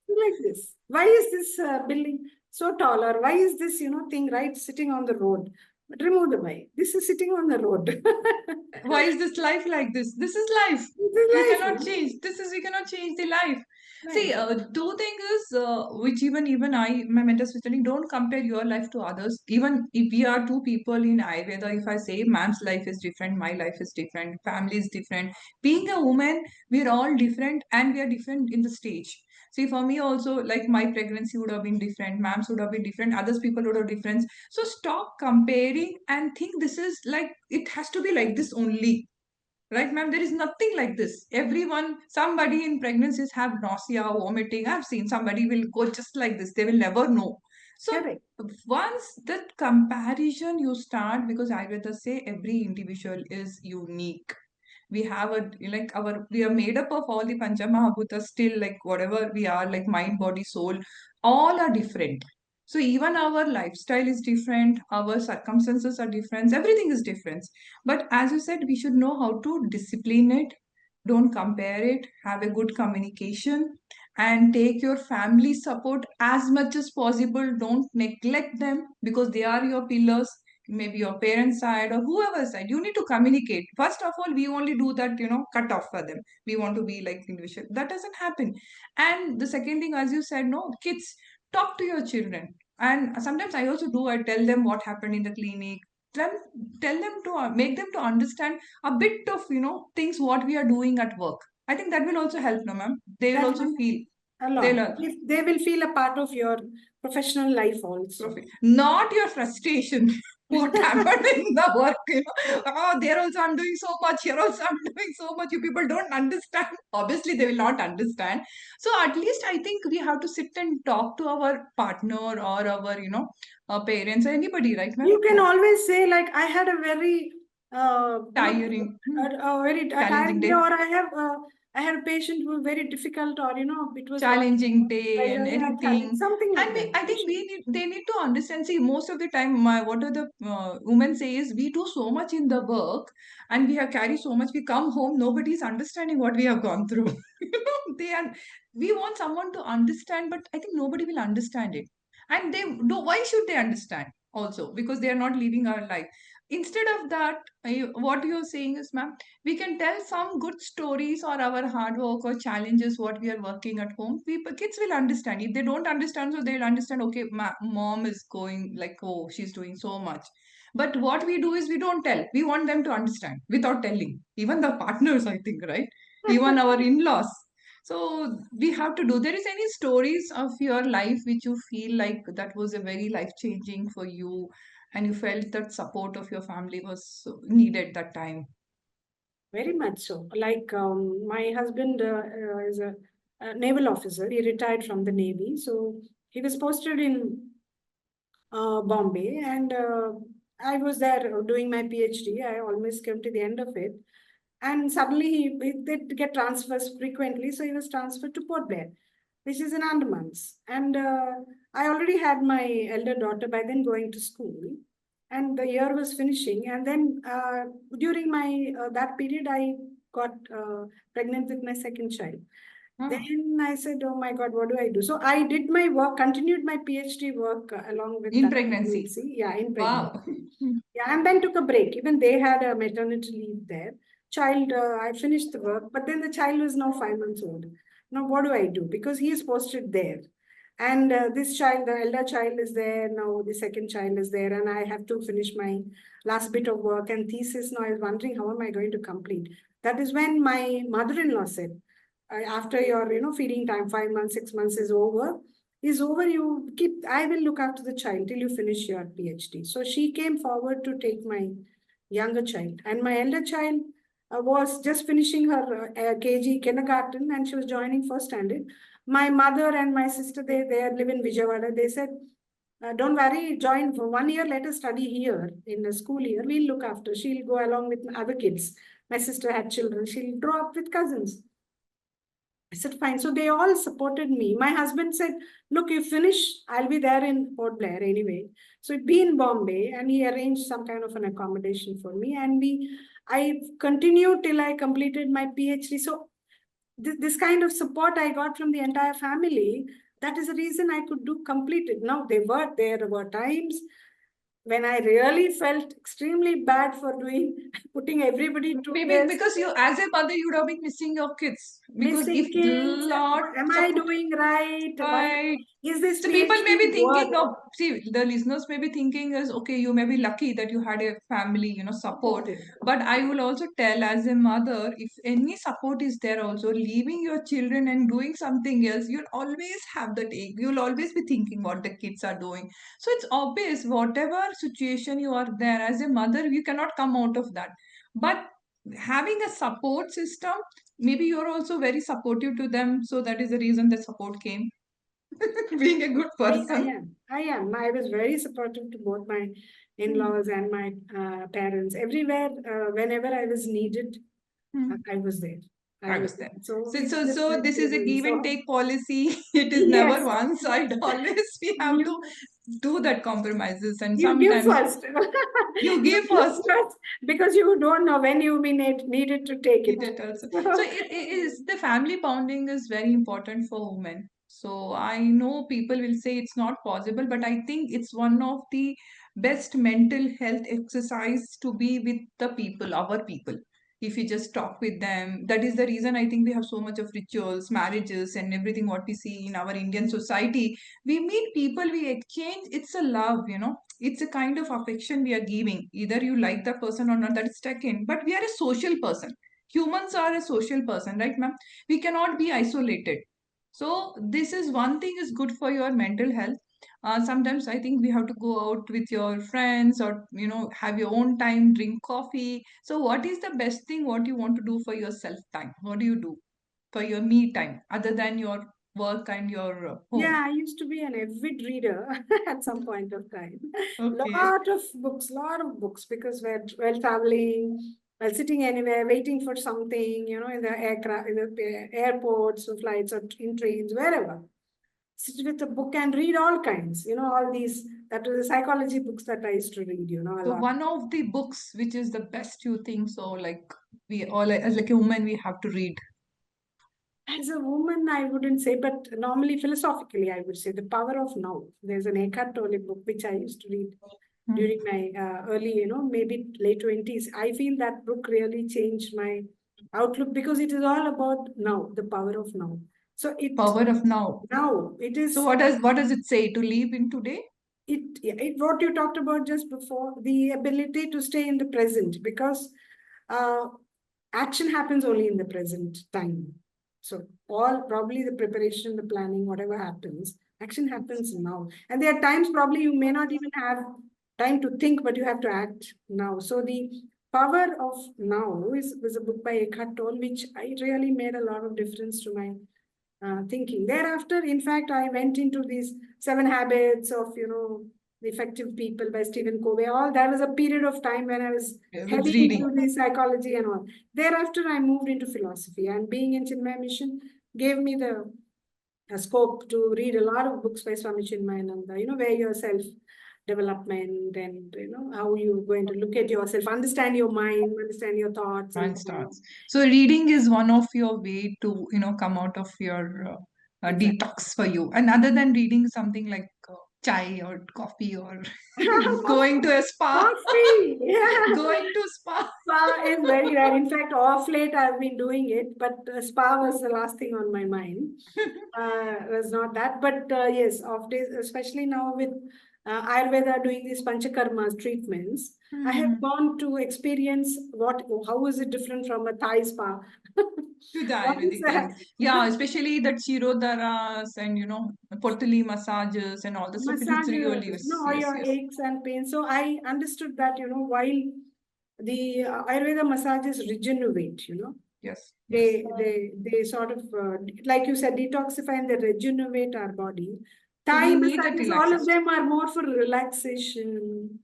Like this. Why is this building so tall? Or why is this, thing right sitting on the road? But remove the why. This is sitting on the road. Why is this life like this? This is life. This is We life. cannot change. We cannot change the life. See, Right. two things is, which even I, my mentors were telling, don't compare your life to others. Even if we are two people in Ayurveda, if I say ma'am's life is different, my life is different, family is different. Being a woman, we're all different, and we are different in the stage. See, for me also, like my pregnancy would have been different, ma'am's would have been different, others people would have different. So stop comparing and think this is like, it has to be like this only. Right, ma'am? There is nothing like this. Everyone, somebody in pregnancies have nausea, vomiting. I've seen somebody will go just like this. They will never know. So Correct. once that comparison you start, because Ayurveda say every individual is unique. We have we are made up of all the Pancha Mahabhutas, still like whatever we are, like mind, body, soul, all are different. So even our lifestyle is different, our circumstances are different, everything is different. But as you said, we should know how to discipline it, don't compare it, have a good communication, and take your family support as much as possible. Don't neglect them because they are your pillars, maybe your parents' side or whoever's side. You need to communicate. First of all, we only do that, cut off for them. We want to be like individual. That doesn't happen. And the second thing, as you said, no, kids, talk to your children. And sometimes I also do, I tell them what happened in the clinic. Tell, tell them to make them to understand a bit of, things what we are doing at work. I think that will also help, no, ma'am. They will That also will feel. a lot. They'll, They will feel a part of your professional life also. not your frustration. What happened in the work, Oh, there also I'm doing so much, here also I'm doing so much. You people don't understand. Obviously, they will not understand. So at least I think we have to sit and talk to our partner or our, our parents or anybody, right, ma'am? You can always say, like, I had a very Tiring, a very challenging tiring day, day. or I had a patient who was very difficult, or it was lot Challenging day and pressure, yeah, challenge, anything. something And like that. I think they need to understand. See, most of the time, what are the women say is we do so much in the work and we have carried so much. We come home, nobody is understanding what we have gone through. They are. We want someone to understand, but I think nobody will understand it. And they do. Why should they understand? Also, because they are not living our life. Instead of that, what you're saying is, ma'am, we can tell some good stories or our hard work or challenges what we are working at home. People, kids will understand. If they don't understand, so they'll understand, okay, mom is going like, oh, she's doing so much. But what we do is we don't tell. We want them to understand without telling. Even the partners, I think, right? Even our in-laws. So we have to do. There is any stories of your life which you feel like that was a very life changing for you, and you felt that support of your family was needed that time? Very much so. Like, my husband is a naval officer. He retired from the Navy. So he was posted in Bombay, and I was there doing my PhD. I almost came to the end of it. And suddenly he did get transfers frequently. So he was transferred to Port Blair, which is in Andamans. And I already had my elder daughter by then going to school. And the year was finishing. And then during my that period, I got pregnant with my second child. Then I said, oh my God, what do I do? So I did my work, continued my PhD work along with In that pregnancy. pregnancy. Yeah, in Wow. pregnancy. Yeah, and then took a break. Even they had a maternity leave there. Child, I finished the work, but then the child was now 5 months old. Now, what do I do? Because he is posted there. And this child, the elder child is there. Now the second child is there. And I have to finish my last bit of work and thesis. Now I was wondering, how am I going to complete? That is when my mother-in-law said, after your feeding time, 5 months, 6 months is over, you keep, I will look after the child till you finish your PhD. So she came forward to take my younger child, and my elder child was just finishing her KG kindergarten, and she was joining first standard. My mother and my sister, they live in Vijayawada. They said, don't worry, join for 1 year, let her study here in the school year. We'll look after. She'll go along with other kids. My sister had children. She'll grow up with cousins. I said, fine. So they all supported me. My husband said, look, you finish, I'll be there in Port Blair anyway. So it'd be in Bombay, and he arranged some kind of an accommodation for me. And I continued till I completed my PhD. So this kind of support I got from the entire family, that is the reason I could do complete it. Now, there were times when I really felt extremely bad for putting everybody to Maybe this. because you, as a mother, you would have been missing your kids. Because if Missing kids, lot am I support, doing right? Why right? is this So people may be PhD thinking worth of, see, the listeners may be thinking is, okay, you may be lucky that you had a family, support. supported? But I will also tell as a mother, if any support is there also, leaving your children and doing something else, you'll always have the take. You'll always be thinking what the kids are doing. So it's obvious, whatever situation you are there as a mother, you cannot come out of that. But having a support system, maybe you're also very supportive to them. So that is the reason the support came. Being a good I person. am. I am. I was very supportive to both my in-laws and my parents. Everywhere, whenever I was needed, Hmm. I was there. I I was was there. there. So So, it's so, just so like this is a children. give and So take policy. It is never yes, one side. Always we have to you. do that compromises, and You give sometimes first. you You give give first. first because you don't know when you be needed to take Need it. it also. So it is the family bonding is very important for women. So I know people will say it's not possible, but I think it's one of the best mental health exercise to be with the people, our people. If you just talk with them, that is the reason I think we have so much of rituals, marriages, and everything what we see in our Indian society. We meet people, we exchange. It's a love, it's a kind of affection we are giving. Either you like the person or not, that is second. But we are a social person. Humans are a social person, right, ma'am? We cannot be isolated. So this is one thing is good for your mental health. Sometimes I think we have to go out with your friends, or have your own time, drink coffee. So what is the best thing what you want to do for your self time? What do you do for your me time other than your work and your home? Yeah, I used to be an avid reader at some point of time. Okay. Lot of books, because while traveling, while sitting anywhere, waiting for something, in the aircraft, in the airports, or flights, or in trains, wherever. Sit with a book and read all kinds, all these. That was the psychology books that I used to read, a So lot. one of the books which is the best you think so, like we all as like a woman we have to read. As a woman, I wouldn't say, but normally philosophically, I would say The Power of Now. There's an Eckhart Tolle book which I used to read Hmm. during my early, maybe late 20s. I feel that book really changed my outlook because it is all about now, the power of now. So Power of now. it So is what does it say to live in today? it what you talked about just before, the ability to stay in the present, because uh, action happens only in the present time. So all probably the preparation, the planning, whatever happens, action happens now. And there are times probably you may not even have time to think, but you have to act now. So the power of now is was a book by Eckhart Tolle, which I really made a lot of difference to my thinking. Thereafter, in fact, I went into these 7 habits of, the effective people by Stephen Covey. All that was a period of time when I was With heavy reading. into the psychology and all. Thereafter, I moved into philosophy, and being in Chinmaya Mission gave me the scope to read a lot of books by Swami Chinmayananda, where your self development, and how you're going to look at yourself, understand your mind, understand your thoughts, and Mine starts. So reading is one of your way to come out of your exactly. detox for you. And other than reading, something like chai or coffee or going to a spa, Coffee. Yeah. going to spa. Spa is very rare. In fact, off late I've been doing it, but spa was the last thing on my mind. Was not that, but yes, off days, especially now with Ayurveda doing these panchakarmas treatments, I have Hmm. gone to experience how is it different from a Thai spa? To the What is Ayurvedic that? things. Yeah, especially that Chirodharas and Potali massages and all the stuff. It looks really, Massages, yes, all yes, your yes. aches and pains. So I understood that, while the Ayurveda massages regenerate, Yes, yes. they sort of like you said, detoxify and they regenerate our body. So Thai we need that massages, all of relaxation. them are more for relaxation,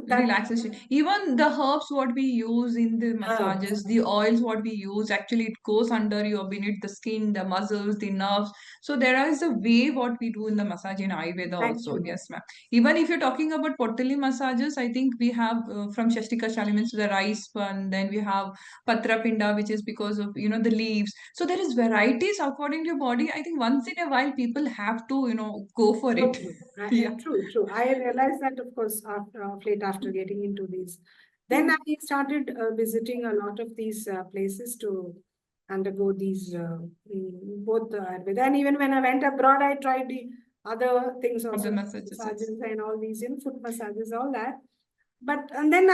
that Relaxation. Even the herbs what we use in the herbs. massages, the oils what we use, actually it goes under your beneath the skin, the muscles, the nerves. So there is a way what we do in the massage in Ayurveda also. Actually, Yes, ma'am. Even if you're talking about Potali massages, I think we have from Shastika Shalimans to the rice one, then we have Patra Pinda, which is because of the leaves. So there is varieties according to your body. I think once in a while people have to go for it. okay. Yeah. True, true. I realized that, of course, after late after getting into these. Then I started visiting a lot of these places to undergo these both Ayurveda. And even when I went abroad, I tried the other things Of the also, massages, yes. massages and all these, foot massages, all that. But and then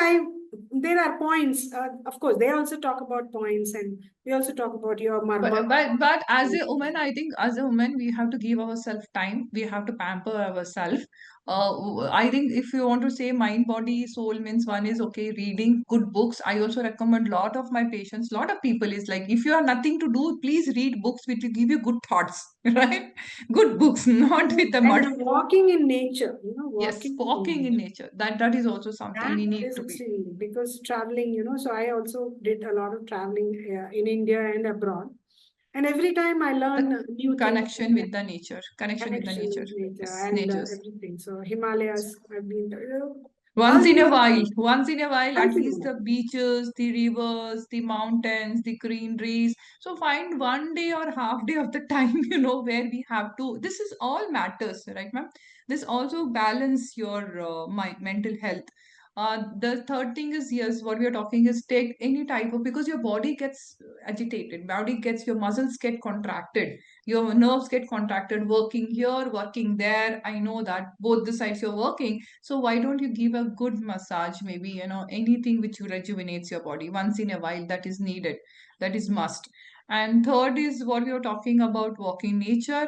there are points. Of course, they also talk about points, and we also talk about your marma. But as a woman, I think as a woman we have to give ourselves time. We have to pamper ourselves. I think if you want to say mind, body, soul means one is okay, reading good books. I also recommend lot of my patients, lot of people is like if you have nothing to do, please read books which will give you good thoughts, right? Good books, not with the mud. And walking in nature, Yes, walking in walking in nature. nature. That is also something That we need is to be. extremely because traveling, so I also did a lot of traveling in India and abroad. And every time I learn new connection things. with the nature, connection with the Connection nature. with nature Yes, and natures. everything. So Himalayas, I've been, all Once in these a are while, once in a while, at once in a least while. the beaches, the rivers, the mountains, the greeneries. So find one day or half day of the time, where we have to. This is all matters, right, ma'am? This also balance your mental health. The third thing is, yes, what we are talking is take any type of, because your body gets agitated, body gets, your muscles get contracted, your nerves get contracted, working here, working there. I know that both the sides you're working, so why don't you give a good massage, maybe, anything which rejuvenates your body once in a while, that is needed, that is must. And third is what we are talking about, walking nature.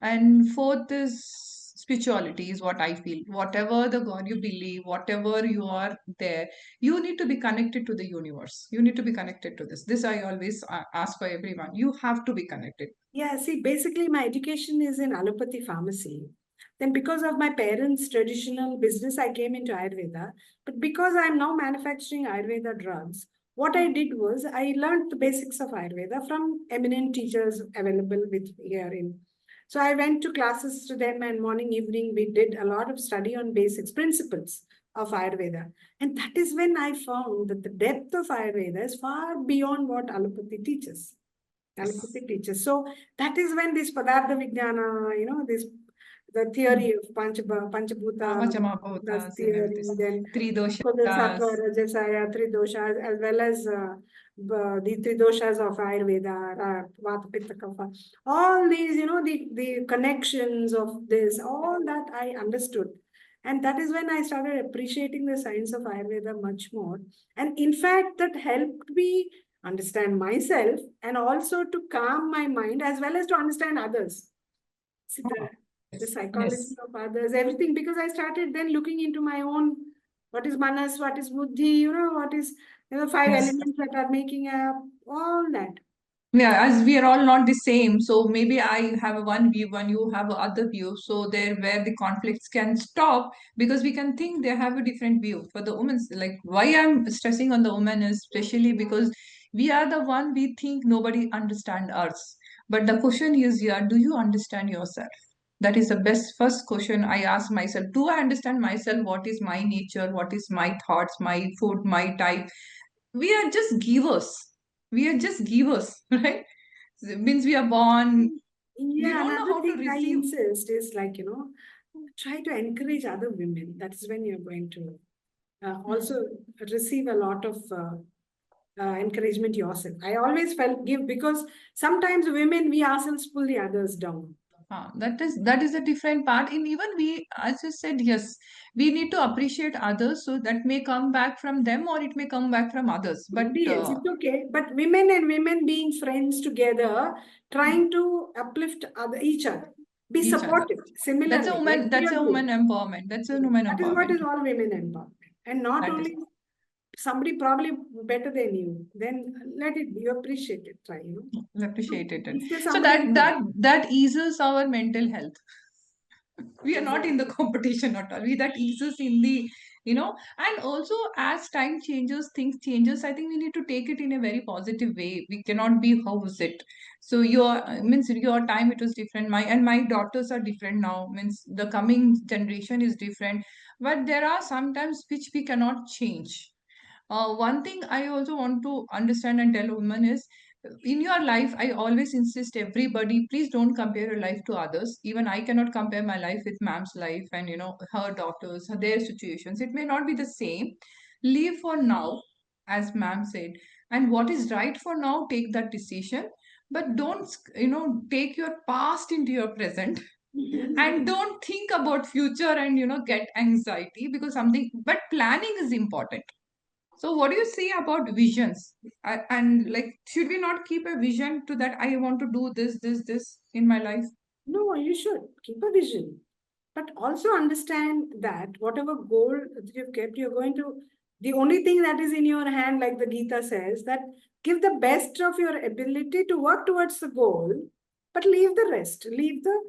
And fourth is spirituality, is what I feel. Whatever the God you believe, whatever you are there, you need to be connected to the universe. You need to be connected to this. This I always ask for everyone. You have to be connected. Yeah, see, basically my education is in allopathy pharmacy. Then because of my parents' traditional business, I came into Ayurveda. But because I'm now manufacturing Ayurveda drugs, what I did was I learned the basics of Ayurveda from eminent teachers available with here in. So I went to classes to them, and morning, evening, we did a lot of study on basics, principles of Ayurveda. And that is when I found that the depth of Ayurveda is far beyond what allopathy teaches. Yes. Allopathy teaches. So that is when this Padartha Vijnana, this the theory of Panchabhuta, Pamacha plus and theory, everything. then Three of course the doshas. Sattva, Rajasaya, three doshas, as well as the three doshas of Ayurveda, Vata, Pitta, Kapha. All these, the connections of this, all that I understood. And that is when I started appreciating the science of Ayurveda much more. And in fact, that helped me understand myself and also to calm my mind as well as to understand others. See, the Yes. psychology Yes. of others, everything, because I started then looking into my own, what is manas, what is buddhi, what is, five Yes. elements that are making up, all that. Yeah, as we are all not the same, so maybe I have a one view, and you have a other view. So there, where the conflicts can stop, because we can think they have a different view. For the women, like why I'm stressing on the woman is especially because we are the one we think nobody understand us. But the question is here: do you understand yourself? That is the best first question I ask myself. Do I understand myself? What is my nature? What is my thoughts? My food? My type? We are just givers. We are just givers, right? Means we are born, we Yeah, don't know another how to thing I receive. insist is like, try to encourage other women. That is when you're going to also receive a lot of encouragement yourself. I always felt give because sometimes women, we ourselves pull the others down. That is a different part. In even we, as you said, yes, we need to appreciate others, so that may come back from them or it may come back from others. But Yes, it's okay. But women and women being friends together, trying to uplift each other, be each other. supportive. Similarly, like That's a you're doing. woman empowerment. That's a Yes, woman that is what empowerment. is all women empowerment. And not That is only somebody probably better than you, then let it be. You appreciate it. Try, appreciated. Is there So somebody? that eases our mental health. We are not in the Exactly. competition at all. We that eases in the, and also as time changes, things changes. I think we need to take it in a very positive way. We cannot be how was it. So your means your time it was different. My daughters are different now. Means the coming generation is different. But there are sometimes which we cannot change. One thing I also want to understand and tell women is, in your life, I always insist everybody, please don't compare your life to others. Even I cannot compare my life with ma'am's life and her daughters, their situations. It may not be the same. Live for now, as ma'am said, and what is right for now, take that decision. But don't take your past into your present, and don't think about future and get anxiety because something. But planning is important. So, what do you say about visions? And like, should we not keep a vision to that? I want to do this, this, this in my life. No, you should keep a vision, but also understand that whatever goal that you've kept, you're going to, the only thing that is in your hand, like the Gita says, that give the best of your ability to work towards the goal, but leave the rest, leave the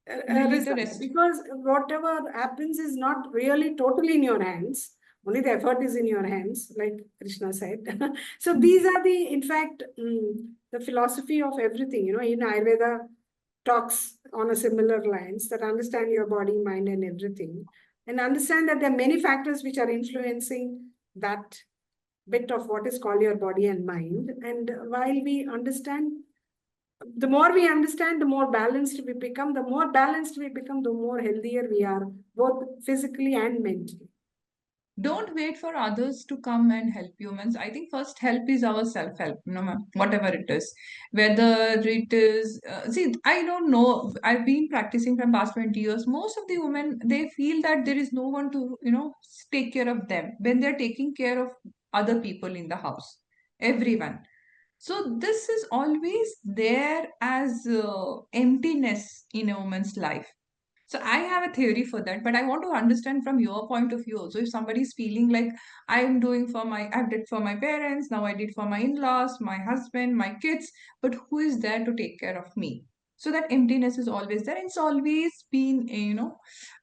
Leave the result, rest. because whatever happens is not really totally in your hands. Only the effort is in your hands, like Krishna said. So these are the, in fact, the philosophy of everything. In Ayurveda talks on a similar lines, that understand your body, mind, and everything, and understand that there are many factors which are influencing that bit of what is called your body and mind. And while we understand, the more we understand, the more balanced we become. The more balanced we become, the more healthier we are, both physically and mentally. Don't wait for others to come and help you. Means I think first help is our self help, whatever it is, whether it is. See, I don't know. I've been practicing from past 20 years. Most of the women, they feel that there is no one to take care of them when they're taking care of other people in the house, everyone. So this is always there as emptiness in a woman's life. So I have a theory for that, but I want to understand from your point of view also. If somebody is feeling like I've did for my parents, now I did for my in-laws, my husband, my kids, but who is there to take care of me? So that emptiness is always there. It's always been,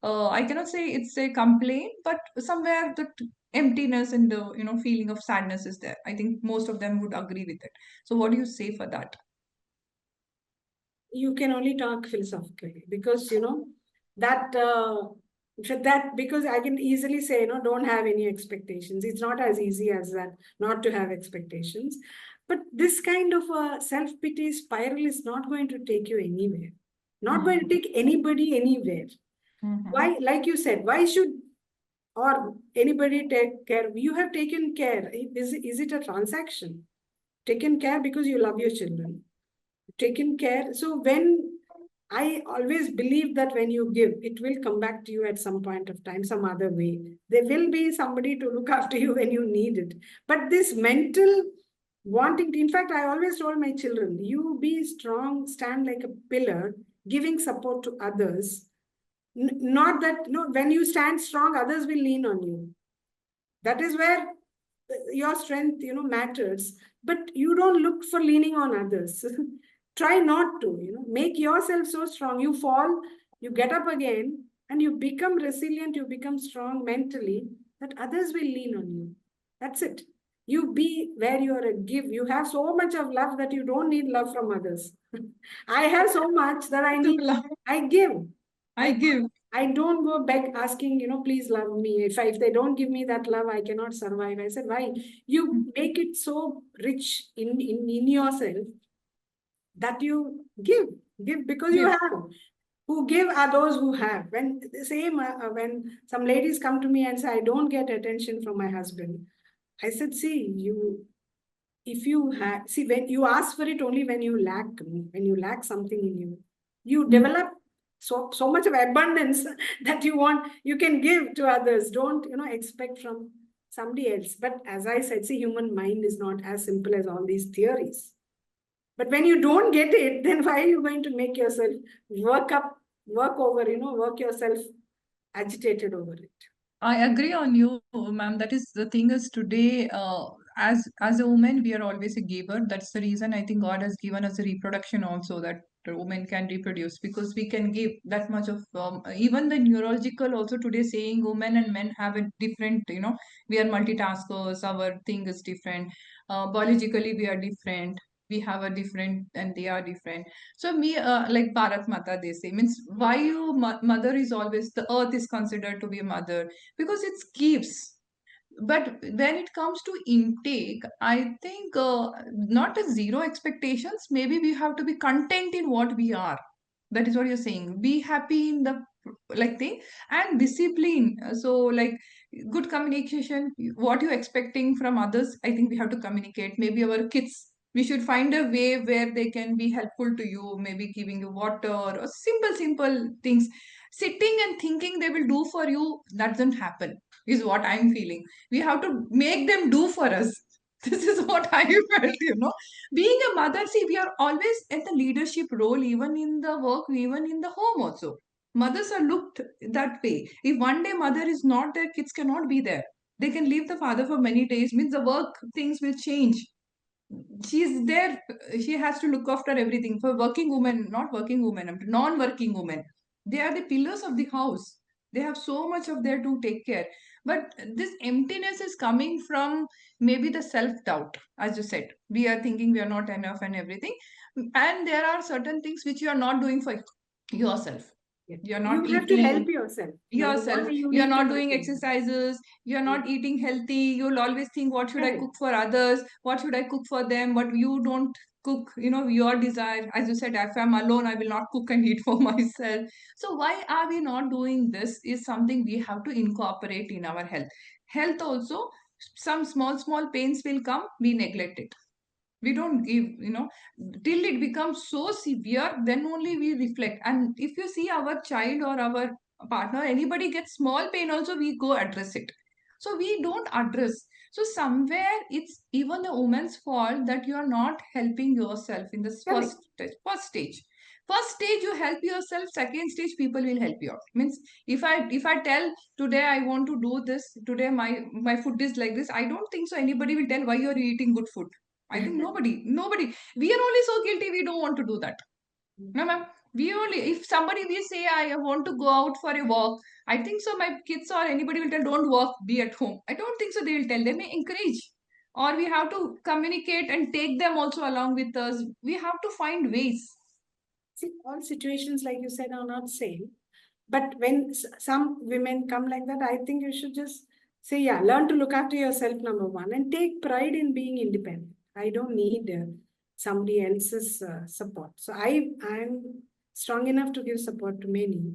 I cannot say it's a complaint, but somewhere the emptiness and the, feeling of sadness is there. I think most of them would agree with it. So what do you say for that? You can only talk philosophically, because that because I can easily say, don't have any expectations. It's not as easy as that, not to have expectations. But this kind of a self-pity spiral is not going to take you anywhere, not going to take anybody anywhere. Mm-hmm. Why, like you said, why should or anybody take care? You have taken care. Is it a transaction? Taken care because you love your children, taken care. So when I always believe that when you give, it will come back to you at some point of time, some other way. There will be somebody to look after you when you need it. But this mental wanting to, in fact, I always told my children, you be strong, stand like a pillar, giving support to others. Not that, when you stand strong, others will lean on you. That is where your strength, matters. But you don't look for leaning on others. Try not to, make yourself so strong. You fall, you get up again, and you become resilient, you become strong mentally, that others will lean on you. That's it. You be where you are a give. You have so much of love that you don't need love from others. I have so much that I give. I I give. I don't go back asking, please love me. If they don't give me that love, I cannot survive. I said, why? You make it so rich in yourself that you give because you Give. have. Who give are those who have. When the same when some ladies come to me and say, I don't get attention from my husband, I said, see, if you have, see, when you ask for it only when you lack something in you, you develop so much of abundance that you can give to others. Don't expect from somebody else. But as I said, see, human mind is not as simple as all these theories. But when you don't get it, then why are you going to make yourself work yourself agitated over it? I agree on you, ma'am. That is the thing is today, as a woman, we are always a giver. That's the reason I think God has given us a reproduction also, that the women can reproduce because we can give that much of even the neurological also today saying women and men have a different, we are multitaskers. Our thing is different. Biologically, we are different. We have a different and they are different. So me, like Bharat Mata, they say, means why you mother is always the earth is considered to be a mother because it gives. But when it comes to intake, I think not a zero expectations. Maybe we have to be content in what we are. That is what you're saying. Be happy in the like thing and discipline. So like good communication. What you're expecting from others, I think we have to communicate. Maybe our kids. We should find a way where they can be helpful to you. Maybe giving you water or simple things. Sitting and thinking they will do for you, that doesn't happen is what I'm feeling. We have to make them do for us. This is what I felt. Being a mother, see, we are always at the leadership role, even in the work, even in the home also. Mothers are looked that way. If one day mother is not there, kids cannot be there. They can leave the father for many days, means the work things will change. She's there, she has to look after everything. For working women, not working women, non-working women, they are the pillars of the house. They have so much of there to take care. But this emptiness is coming from maybe the self-doubt, as you said. We are thinking we are not enough and everything. And there are certain things which you are not doing for yourself. Yeah. You're You not have to help eating yourself. Number yourself, one, you you're need to not help doing yourself. exercises, you're Yeah. not eating healthy, you'll always think what should I Correct. cook for others, what should I cook for them, but you don't cook, your desire. As you said, if I'm alone, I will not cook and eat for myself. So why are we not doing this is something we have to incorporate in our health also. Some small pains will come, we neglect it. We don't give, till it becomes so severe, then only we reflect. And if you see our child or our partner, anybody gets small pain also, we go address it. So we don't address. So somewhere it's even the woman's fault that you are not helping yourself in this Correct. first stage. You help yourself, second stage people will help you out. Means if I tell today I want to do this, today my food is like this, I don't think so anybody will tell why you're eating good food. I think nobody. We are only so guilty. We don't want to do that. No, ma'am. We only, if somebody will say, I want to go out for a walk, I think so. My kids or anybody will tell, don't walk, be at home. I don't think so. They will tell. They may encourage. Or we have to communicate and take them also along with us. We have to find ways. See, all situations, like you said, are not same. But when some women come like that, I think you should just say, yeah, learn to look after yourself, number one, and take pride in being independent. I don't need somebody else's support. So I'm strong enough to give support to many.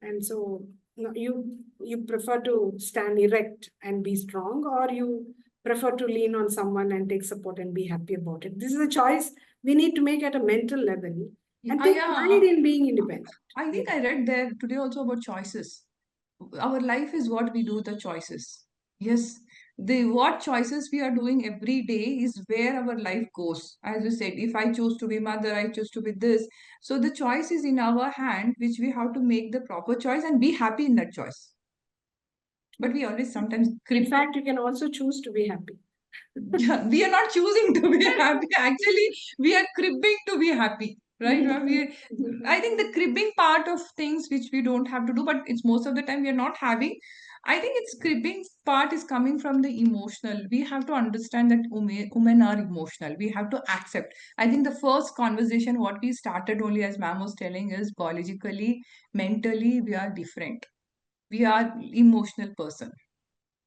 And so you prefer to stand erect and be strong, or you prefer to lean on someone and take support and be happy about it. This is a choice we need to make at a mental level and take Yeah, pride in being independent. I think I read there today also about choices. Our life is what we do the choices. Yes, the what choices we are doing every day is where our life goes. As you said, if I choose to be mother, I choose to be this. So the choice is in our hand, which we have to make the proper choice and be happy in that choice. But we always sometimes In fact, you can also choose to be happy. Yeah, we are not choosing to be happy. Actually, we are cribbing to be happy, right? I think the cribbing part of things which we don't have to do, but it's most of the time we are not having. I think it's cribbing part is coming from the emotional. We have to understand that women are emotional. We have to accept. I think the first conversation, what we started only as ma'am was telling is biologically, mentally, we are different. We are emotional person,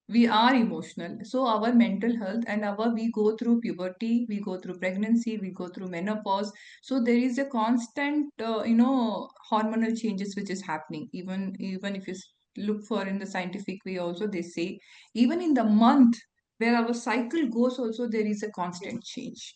we are emotional, so our mental health and our we go through puberty, we go through pregnancy, we go through menopause. So there is a constant hormonal changes which is happening. Even if you look for in the scientific way also, they say even in the month where our cycle goes also, there is a constant change.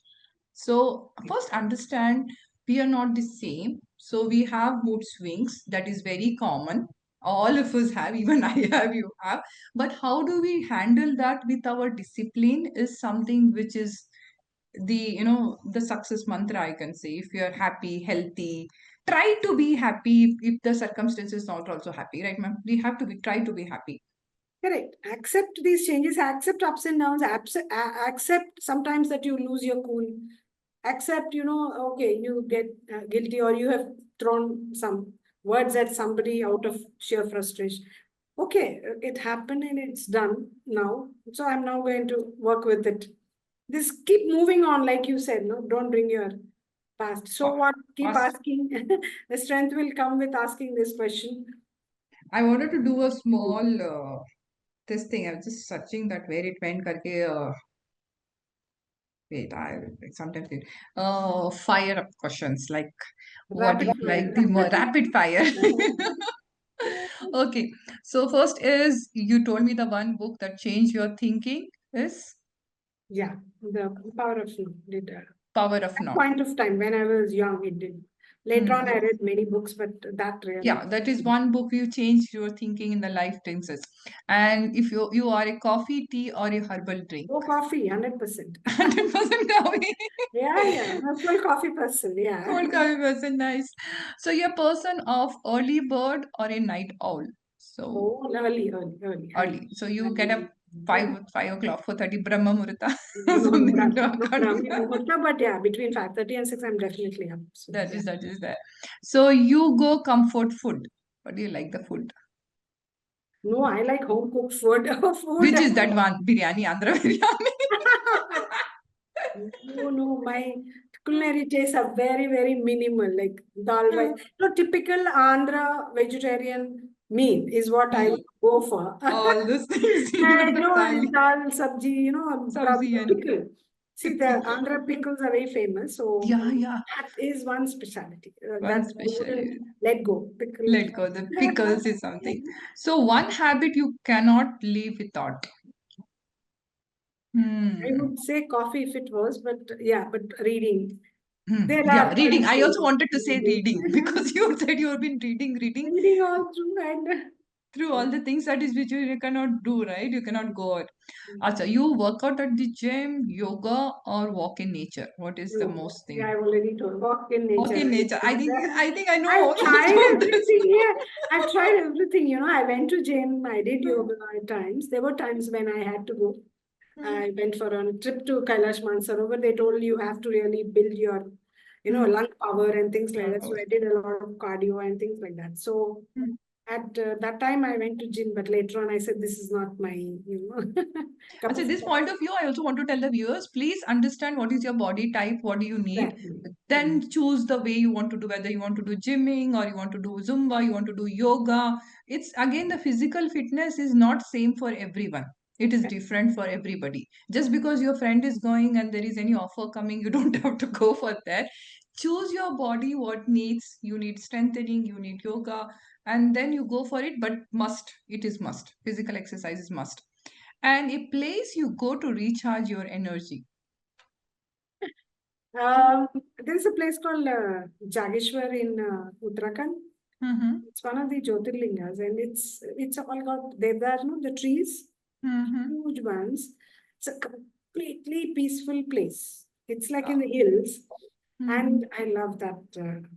So first understand we are not the same. So we have mood swings, that is very common. All of us have, even I have, you have. But how do we handle that with our discipline is something which is the success mantra, I can say. If you're happy, healthy, try to be happy if the circumstances not also happy, right, ma'am? We have to be try to be happy. Correct. Accept these changes, accept ups and downs, accept sometimes that you lose your cool. Accept, okay, you get guilty or you have thrown some words at somebody out of sheer frustration. Okay, it happened and it's done now. So I'm now going to work with it. This keep moving on, like you said, no, don't bring your past. So what? Keep Past. asking. The strength will come with asking this question. I wanted to do a small this thing. I was just searching that where it went. Karke, wait, I sometimes it, fire up questions like what Rapid you fire. like the more rapid fire. Okay, so first is you told me the one book that changed your thinking is Yeah, the power of no did Power of that Now. point of time when I was young, it did. Later on, I read many books, but that really. Yeah, that is one book you changed your thinking in the lifetimes. And if you are a coffee, tea, or a herbal drink, Oh, coffee, 100%. 100% coffee. Yeah, I'm a full coffee person. Yeah. Cold coffee person, nice. So you're a person of early bird or a night owl. So Oh, early. early. So you get up I'm, yeah. 5 o'clock, 4:30 Brahma Murata, No, something to not account Brahmi for. Muhurta, but yeah, between 5:30 and 6, I'm definitely up. So, That yeah. is that is there. So you go comfort food. What do you like the food? No, I like home cooked food. Which is that one? Biryani, Andhra biryani. No, my culinary tastes are very, very minimal, like dal rice. No, typical Andhra vegetarian meal is what I Oh, go for. all those things in I the know thali. dal, sabji, probably Sabzi and pickle. See, the Andhra pickles are very famous, so yeah, yeah. that is one specialty. One That I special. wouldn't let go. Pickle. Let go. The pickles is something. So one habit you cannot live without. I Hmm. would say coffee if it was, but yeah, but reading. Hmm. There Yeah, are quite reading. a I also few. wanted to say reading because you said you have been reading Reading all through and through all the things that is which you cannot do, right? You cannot go out. Acha, you work out at the gym, yoga, or walk in nature. What is the no, most yeah, thing? I've already told. Walk in Walk nature. in nature. I think That- I know I've all tried about this. everything. Yeah, I've tried everything. I went to gym. I did yoga at times. There were times when I had to go. I went for a trip to Kailash Mansarovar. They told you have to really build your, lung power and things like that. So I did a lot of cardio and things like that. So at that time I went to gym, but later on I said this is not my, cup At of this point of view, I also want to tell the viewers, please understand what is your body type, what do you need. exactly. Then choose the way you want to do, whether you want to do gymming or you want to do Zumba, you want to do yoga. It's again, the physical fitness is not same for everyone. It is different for everybody. Just because your friend is going and there is any offer coming, you don't have to go for that. Choose your body, what needs. You need strengthening, you need yoga, and then you go for it. But must, it is must. Physical exercise is must and a place you go to recharge your energy. Um, there's a place called Jageshwar in Uttarakhand. Mm-hmm. It's one of the Jyotirlingas, and it's all got Devdar, no, the trees, Mm-hmm. huge ones. It's a completely peaceful place. It's like in the hills, Mm-hmm. and I love that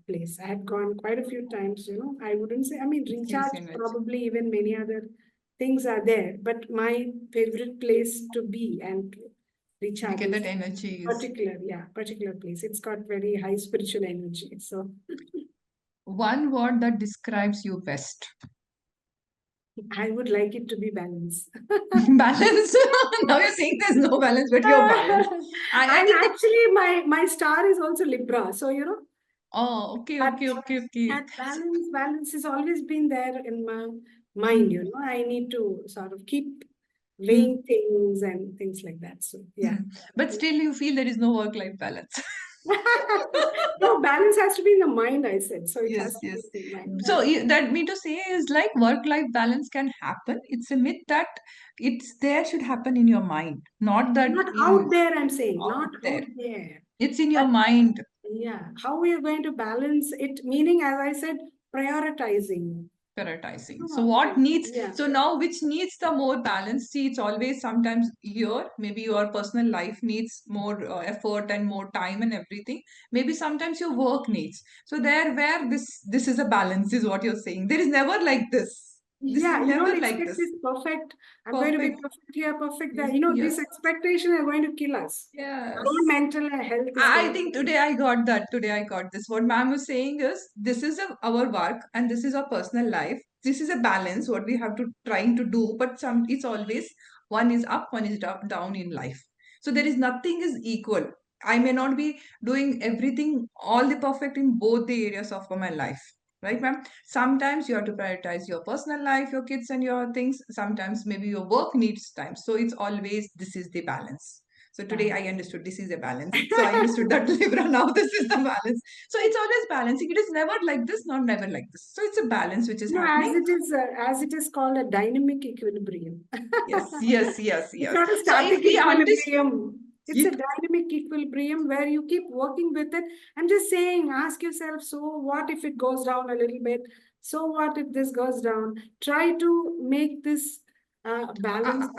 place. I had gone quite a few times. I wouldn't say. I mean, Yes, recharge energy. probably even many other things are there, but my favorite place to be and to To recharge get that is energy is particular place. It's got very high spiritual energy. So one word that describes you best. I would like it to be balanced. Balance. Now you're saying there's no balance, but you're balanced. I And think that. actually, my star is also Libra. So Oh, okay, that okay, okay, okay. that balance has always been there in my mind. I need to sort of keep Hmm. weighing things and things like that. So yeah. Hmm. But still, you feel there is no work-life balance. No, balance has to be in the mind, I said. So it Yes, has to be yes. in the mind. So that mean to say is like work-life balance can happen. It's a myth that it's there should happen in your mind, not that Not in out there, I'm saying, out not there. out there. It's in your But mind. yeah, how we are going to balance it, meaning, as I said, prioritizing. Prioritizing. So Oh, what needs, yeah. so now which needs the more balance? See, it's always sometimes here, maybe your personal life needs more effort and more time and everything. Maybe sometimes your work needs. So there where this is a balance is what you're saying. There is never like this. This is Yeah, you don't never like expect this. this perfect. I'm going to be Perfect. perfect here, perfect there. Yes. These expectations are going to kill us. Our own Yes. mental health is I going to think kill today I got that. Today I got this. What ma'am was saying is this is our work and this is our personal life. This is a balance what we have to trying to do, but some it's always one is up, one is down in life. So there is nothing is equal. I may not be doing everything all the perfect in both the areas of my life. Right, ma'am? Sometimes you have to prioritize your personal life, your kids and your things. Sometimes maybe your work needs time. So it's always this is the balance. So today I balance. understood this is a balance. So I understood that Libra now this is the balance. So it's always balancing. It is never like this, not never like this. So it's a balance which is No, as happening. it is called a dynamic equilibrium. Yes, yes, yes, It's yes. not a So if static we understand equilibrium. It's a it, dynamic equilibrium where you keep working with it. I'm just saying, ask yourself, so what if it goes down a little bit? So what if this goes down? Try to make this balance is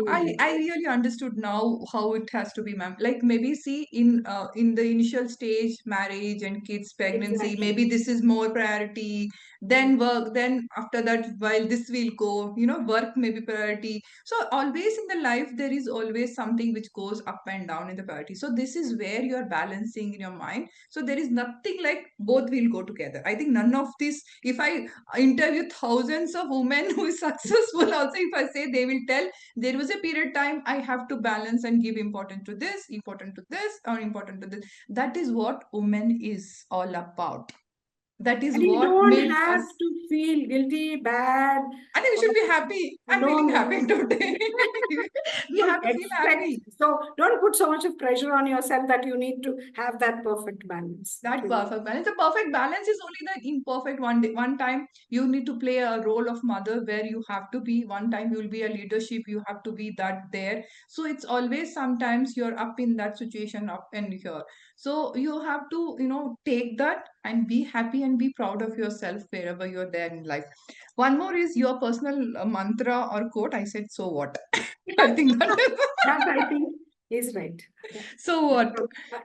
really I really understood now how it has to be, ma'am. Like maybe see in the initial stage, marriage and kids, pregnancy, exactly. maybe this is more priority. Then work. Then after that, while this will go, work may be priority. So always in the life there is always something which goes up and down in the priority. So this is where you are balancing in your mind. So there is nothing like both will go together. I think none of this. If I interview thousands of women who is successful also, if I say, they will tell there was a period time I have to balance and give important to this, important to this, or important to this. That is what women is all about. That is And you what don't made have us. to feel guilty, bad. I think we Or, should be happy. I'm no, feeling happy no. today. We Don't have to feel expect. happy. So don't put so much of pressure on yourself that you need to have that perfect balance. That perfect balance. The perfect balance is only the imperfect one day. One time you need to play a role of mother where you have to be. One time you will be a leadership. You have to be that there. So it's always sometimes you're up in that situation, up and here. So you have to, take that and be happy and be proud of yourself wherever you're there in life. One more is your personal mantra or quote. I said, so what? I think that is. That I think is right. Yeah. So what?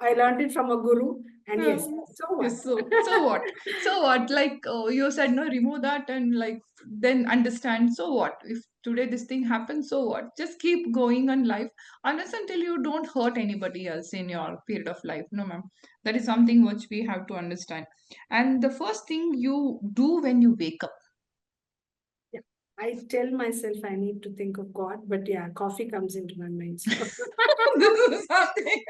I learned it from a guru, and yes, Um, so what? yes, so what? So what? Like you said, no, remove that and like then understand. So what? If today this thing happens, so what? Just keep going on life unless until you don't hurt anybody else in your period of life. No, ma'am. That is something which we have to understand. And the first thing you do when you wake up. Yeah. I tell myself I need to think of God, but yeah, coffee comes into my mind. So. This is something.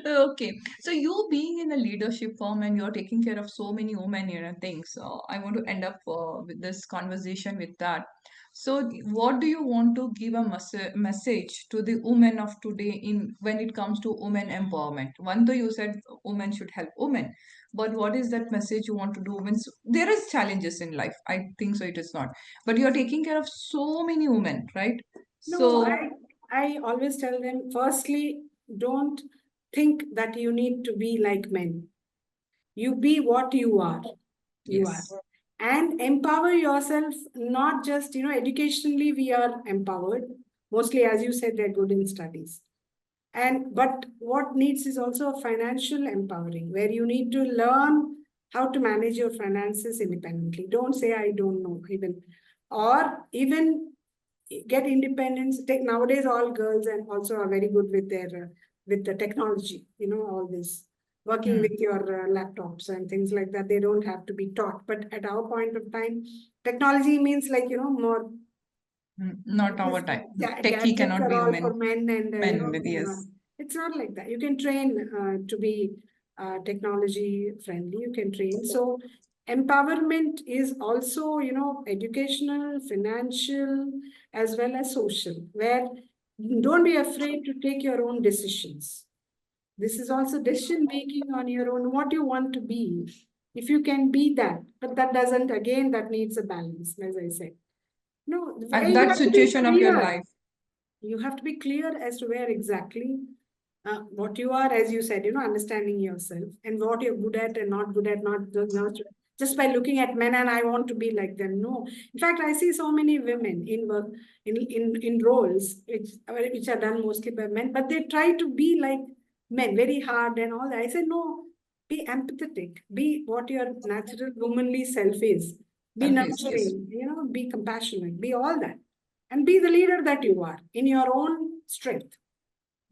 Okay, so you being in a leadership firm and you're taking care of so many women, things. I want to end up with this conversation with that. So, what do you want to give a message to the women of today in when it comes to women empowerment? One, though you said women should help women, but what is that message you want to do? Women, there is challenges in life. I think so. It is not, but you're taking care of so many women, right? No, So, I always tell them, firstly, don't think that you need to be like men. You be what you are. You are. yes. And empower yourself, not just, educationally, we are empowered. Mostly, as you said, they're good in studies. And but what needs is also a financial empowering, where you need to learn how to manage your finances independently. Don't say I don't know, even, or even get independence. Take nowadays all girls and also are very good with their with the technology. All this working Hmm. with your laptops and things like that. They don't have to be taught. But at our point of time, technology means like more. Not our time. Techie Gadgets cannot are be all for women. men, and Men with yes. it's not like that. You can train to be technology friendly. You can train. So empowerment is also educational, financial, as well as social. Where don't be afraid to take your own decisions. This is also decision making on your own. What you want to be, if you can be that, but that doesn't. Again, that needs a balance, as I said. No, At you that have to be situation of your clear. life. You have to be clear as to where exactly what you are, as you said, understanding yourself and what you're good at and not good at, not just by looking at men and I want to be like them. No. In fact, I see so many women in work, in roles which are done mostly by men, but they try to be like men, very hard and all that. I say, no, be empathetic, be what your natural womanly self is. Be Selfish, yes. nurturing, be compassionate, be all that. And be the leader that you are in your own strength.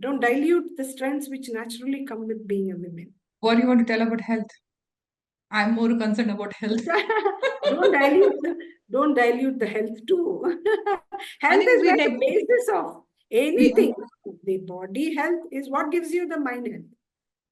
Don't dilute the strengths which naturally come with being a woman. What do you want to tell about health? I'm more concerned about health. don't dilute the, don't dilute the health too. I Health think is we like neg the basis of we anything. The body health is what gives you the mind health.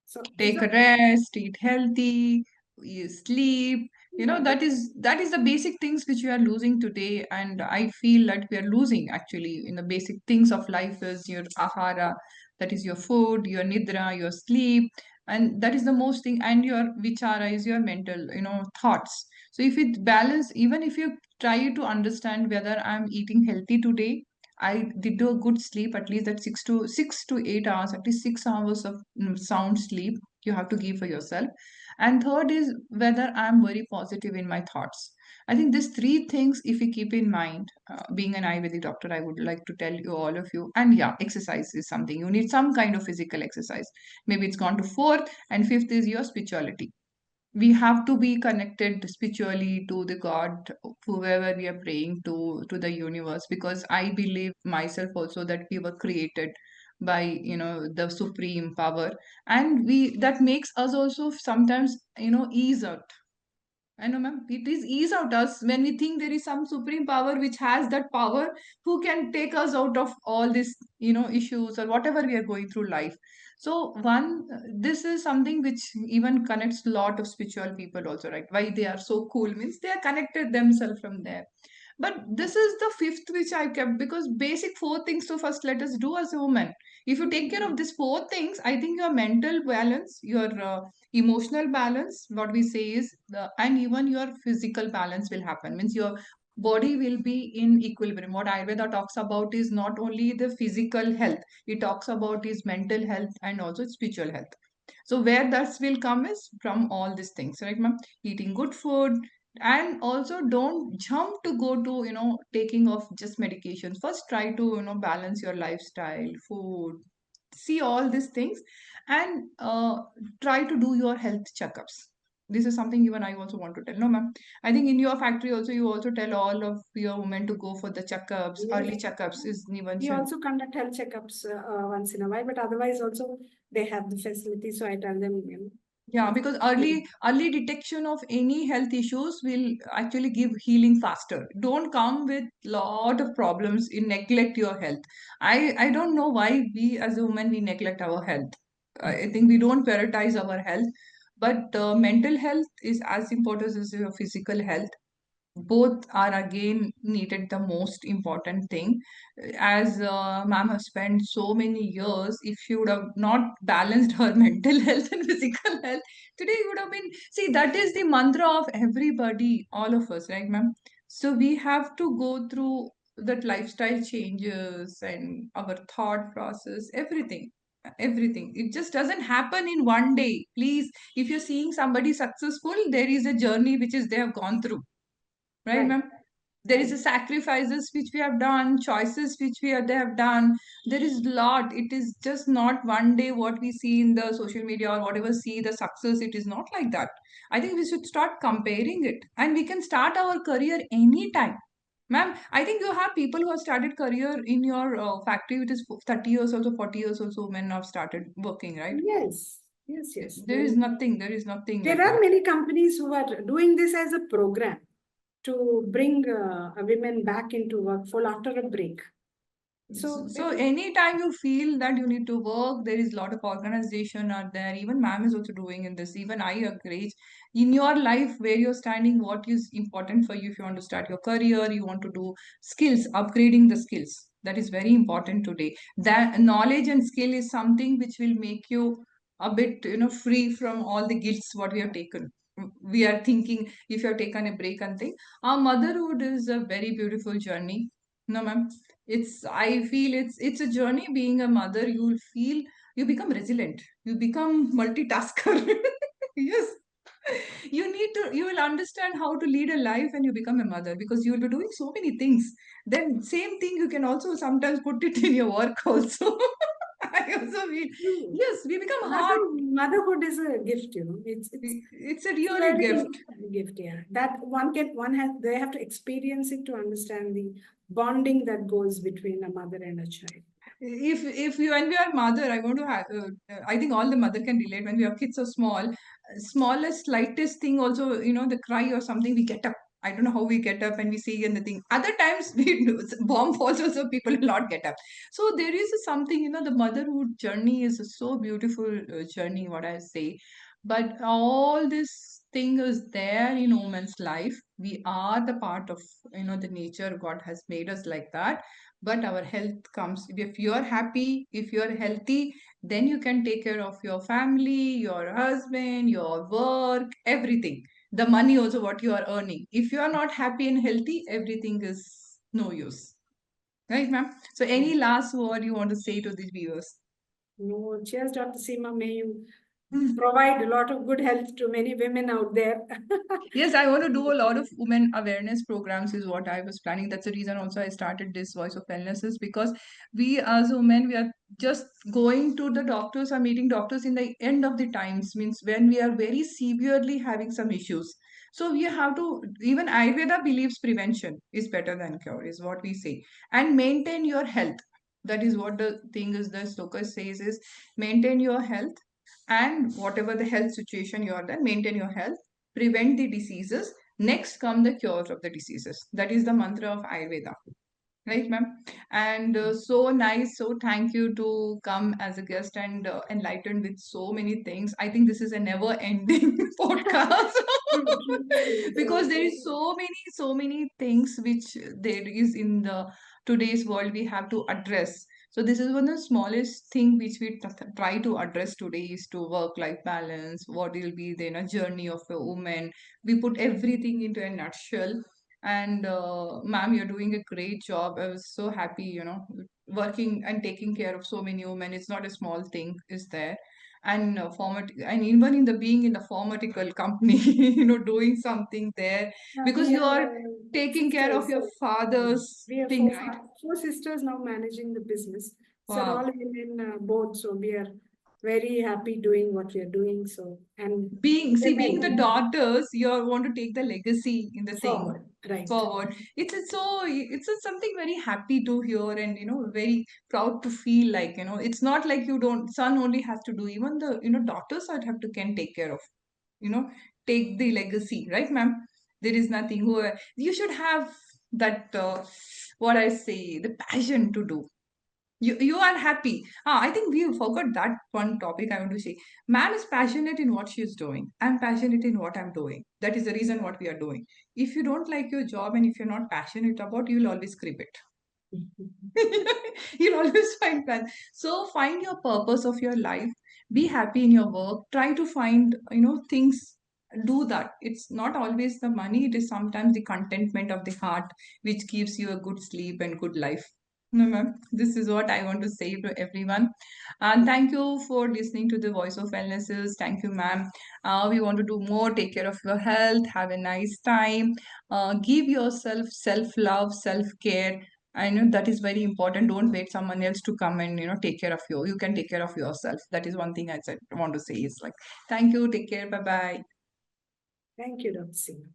So these take are a rest, eat healthy, you sleep. yeah, That is the basic things which we are losing today, and I feel that we are losing actually in the basic things of life is your ahara, that is your food, your nidra, your sleep, and that is the most thing, and your vichara is your mental, thoughts. So if it balance, even if you try to understand whether I'm eating healthy today, I did do a good sleep, at least that 6 to 8 hours, at least 6 hours of sound sleep you have to give for yourself. And third is whether I'm very positive in my thoughts. I think these three things, if we keep in mind, being an Ayurvedic doctor, I would like to tell you, all of you. And yeah, exercise is something. You need some kind of physical exercise. Maybe it's gone to fourth, and fifth is your spirituality. We have to be connected spiritually to the God, whoever we are praying to the universe, because I believe myself also that we were created by, the supreme power, and we that makes us also sometimes, ease out. I know, ma'am. It is ease out us when we think there is some supreme power which has that power, who can take us out of all these, issues or whatever we are going through life. So this is something which even connects a lot of spiritual people also, right? Why they are so cool means they are connected themselves from there. But this is the fifth which I kept, because basic four things. So first, let us do as a woman. If you take care of these four things, I think your mental balance, your emotional balance, what we say is, and even your physical balance will happen. Means your body will be in equilibrium. What Ayurveda talks about is not only the physical health; it talks about is mental health and also spiritual health. So where that will come is from all these things, right, ma'am? Eating good food, and also don't jump to go to, taking of just medications. First, try to, balance your lifestyle, food, see all these things, and try to do your health checkups. This is something even I also want to tell. No, ma'am. I think in your factory also you also tell all of your women to go for the checkups, early Yes. checkups is even We should. also conduct health checkups once in a while, but otherwise also they have the facility. So I tell them, Yeah, because early detection of any health issues will actually give healing faster. Don't come with lot of problems in neglect your health. I don't know why we as a woman we neglect our health. I think we don't prioritize our health, but mental health is as important as your physical health. Both are again needed, the most important thing. As ma'am has spent so many years, if she would have not balanced her mental health and physical health, today you would have been, see, that is the mantra of everybody, all of us, right, ma'am? So we have to go through that lifestyle changes and our thought process, everything. It just doesn't happen in one day. Please, if you're seeing somebody successful, there is a journey which is they have gone through. Right, right, ma'am? There is right. a sacrifices which we have done, choices which they have done. There is lot. It is just not one day what we see in the social media or whatever see the success. It is not like that. I think we should start comparing it, and we can start our career anytime. Ma'am, I think you have people who have started career in your factory, which is 30 years also, 40 years also, men have started working, right? Yes, yes, yes. There is nothing There like are that. many companies who are doing this as a program to bring women back into workforce after a break. So So it is, anytime you feel that you need to work, there is a lot of organization out there. Even ma'am is also doing in this. Even I agree. In your life, where you're standing, what is important for you? If you want to start your career, you want to do skills, upgrading the skills. That is very important today. That knowledge and skill is something which will make you a bit, free from all the guilts what we have taken. We are thinking if you have taken a break and thing. Our motherhood is a very beautiful journey. No, ma'am. I feel it's a journey. Being a mother, you'll feel you become resilient, you become multitasker. Yes, you will understand how to lead a life when you become a mother, because you will be doing so many things. Then same thing you can also sometimes put it in your work also. I also feel, true. yes, we become hard. Motherhood is a gift, It's a it's a really very gift. gift, yeah. That one has they have to experience it to understand the bonding that goes between a mother and a child. If you, when we are mother, I want to have, I think all the mother can relate. When we have kids so small, smallest slightest thing also, the cry or something, we get up. I don't know how we get up and we see anything. Other times we do, bomb falls also, people will not get up. So there is something, the motherhood journey is a so beautiful journey, what I say. But all this thing is there in woman's life. We are the part of, the nature. God has made us like that. But our health comes, if you're happy, if you're healthy, then you can take care of your family, your husband, your work, everything. The money also what you are earning. If you are not happy and healthy, everything is no use. Right, ma'am? So any Right. last word you want to say to the viewers? No, cheers, Dr. Seema. May you provide a lot of good health to many women out there. Yes, I want to do a lot of women awareness programs is what I was planning. That's the reason also I started this Voice of Wellness is because we as women, we are just going to the doctors or meeting doctors in the end of the times, means when we are very severely having some issues. So we have to, even Ayurveda believes prevention is better than cure, is what we say. And maintain your health. That is what the thing is, the sloka says is maintain your health, and whatever the health situation you are in, maintain your health, prevent the diseases, next come the cures of the diseases. That is the mantra of Ayurveda, right, ma'am? And so nice, so thank you to come as a guest and enlightened with so many things. I think this is a never ending podcast. True, true, true. Because So, there is so many things which there is in the today's world we have to address. So this is one of the smallest thing which we try to address today is to work life balance, what will be the journey of a woman. We put everything into a nutshell. And ma'am, you're doing a great job. I was so happy, working and taking care of so many women. It's not a small thing, is there? And and even in the being in the pharmaceutical company, doing something there, because we you are are taking care of sisters. your father's We are thing, right? four sisters now managing the business. So Wow. all women both. So we are very happy doing what we are doing. So and Being the women daughters, you want to take the legacy in the thing forward, right? forward. It's something very happy to hear, and very proud to feel like, it's not like you don't son only has to do, even the daughters are have to can take care of, you know take the legacy, right, ma'am? There is nothing who you should have that, what I say, the passion to do. You are happy. I think we forgot that one topic. I want to say, man is passionate in what she is doing. I'm passionate in what I'm doing. That is the reason what we are doing. If you don't like your job and if you're not passionate about, you'll always skip it. You'll always find plan. So find your purpose of your life. Be happy in your work. Try to find, things. Do that. It's not always the money. It is sometimes the contentment of the heart which gives you a good sleep and good life. No, ma'am. This is what I want to say to everyone. And thank you for listening to the Voice of Wellnesses. Thank you, ma'am. We want to do more. Take care of your health. Have a nice time. Give yourself self love, self care. I know that is very important. Don't wait someone else to come and take care of you. You can take care of yourself. That is one thing I want to say is like, thank you. Take care. Bye bye. Thank you, Dr. Seema.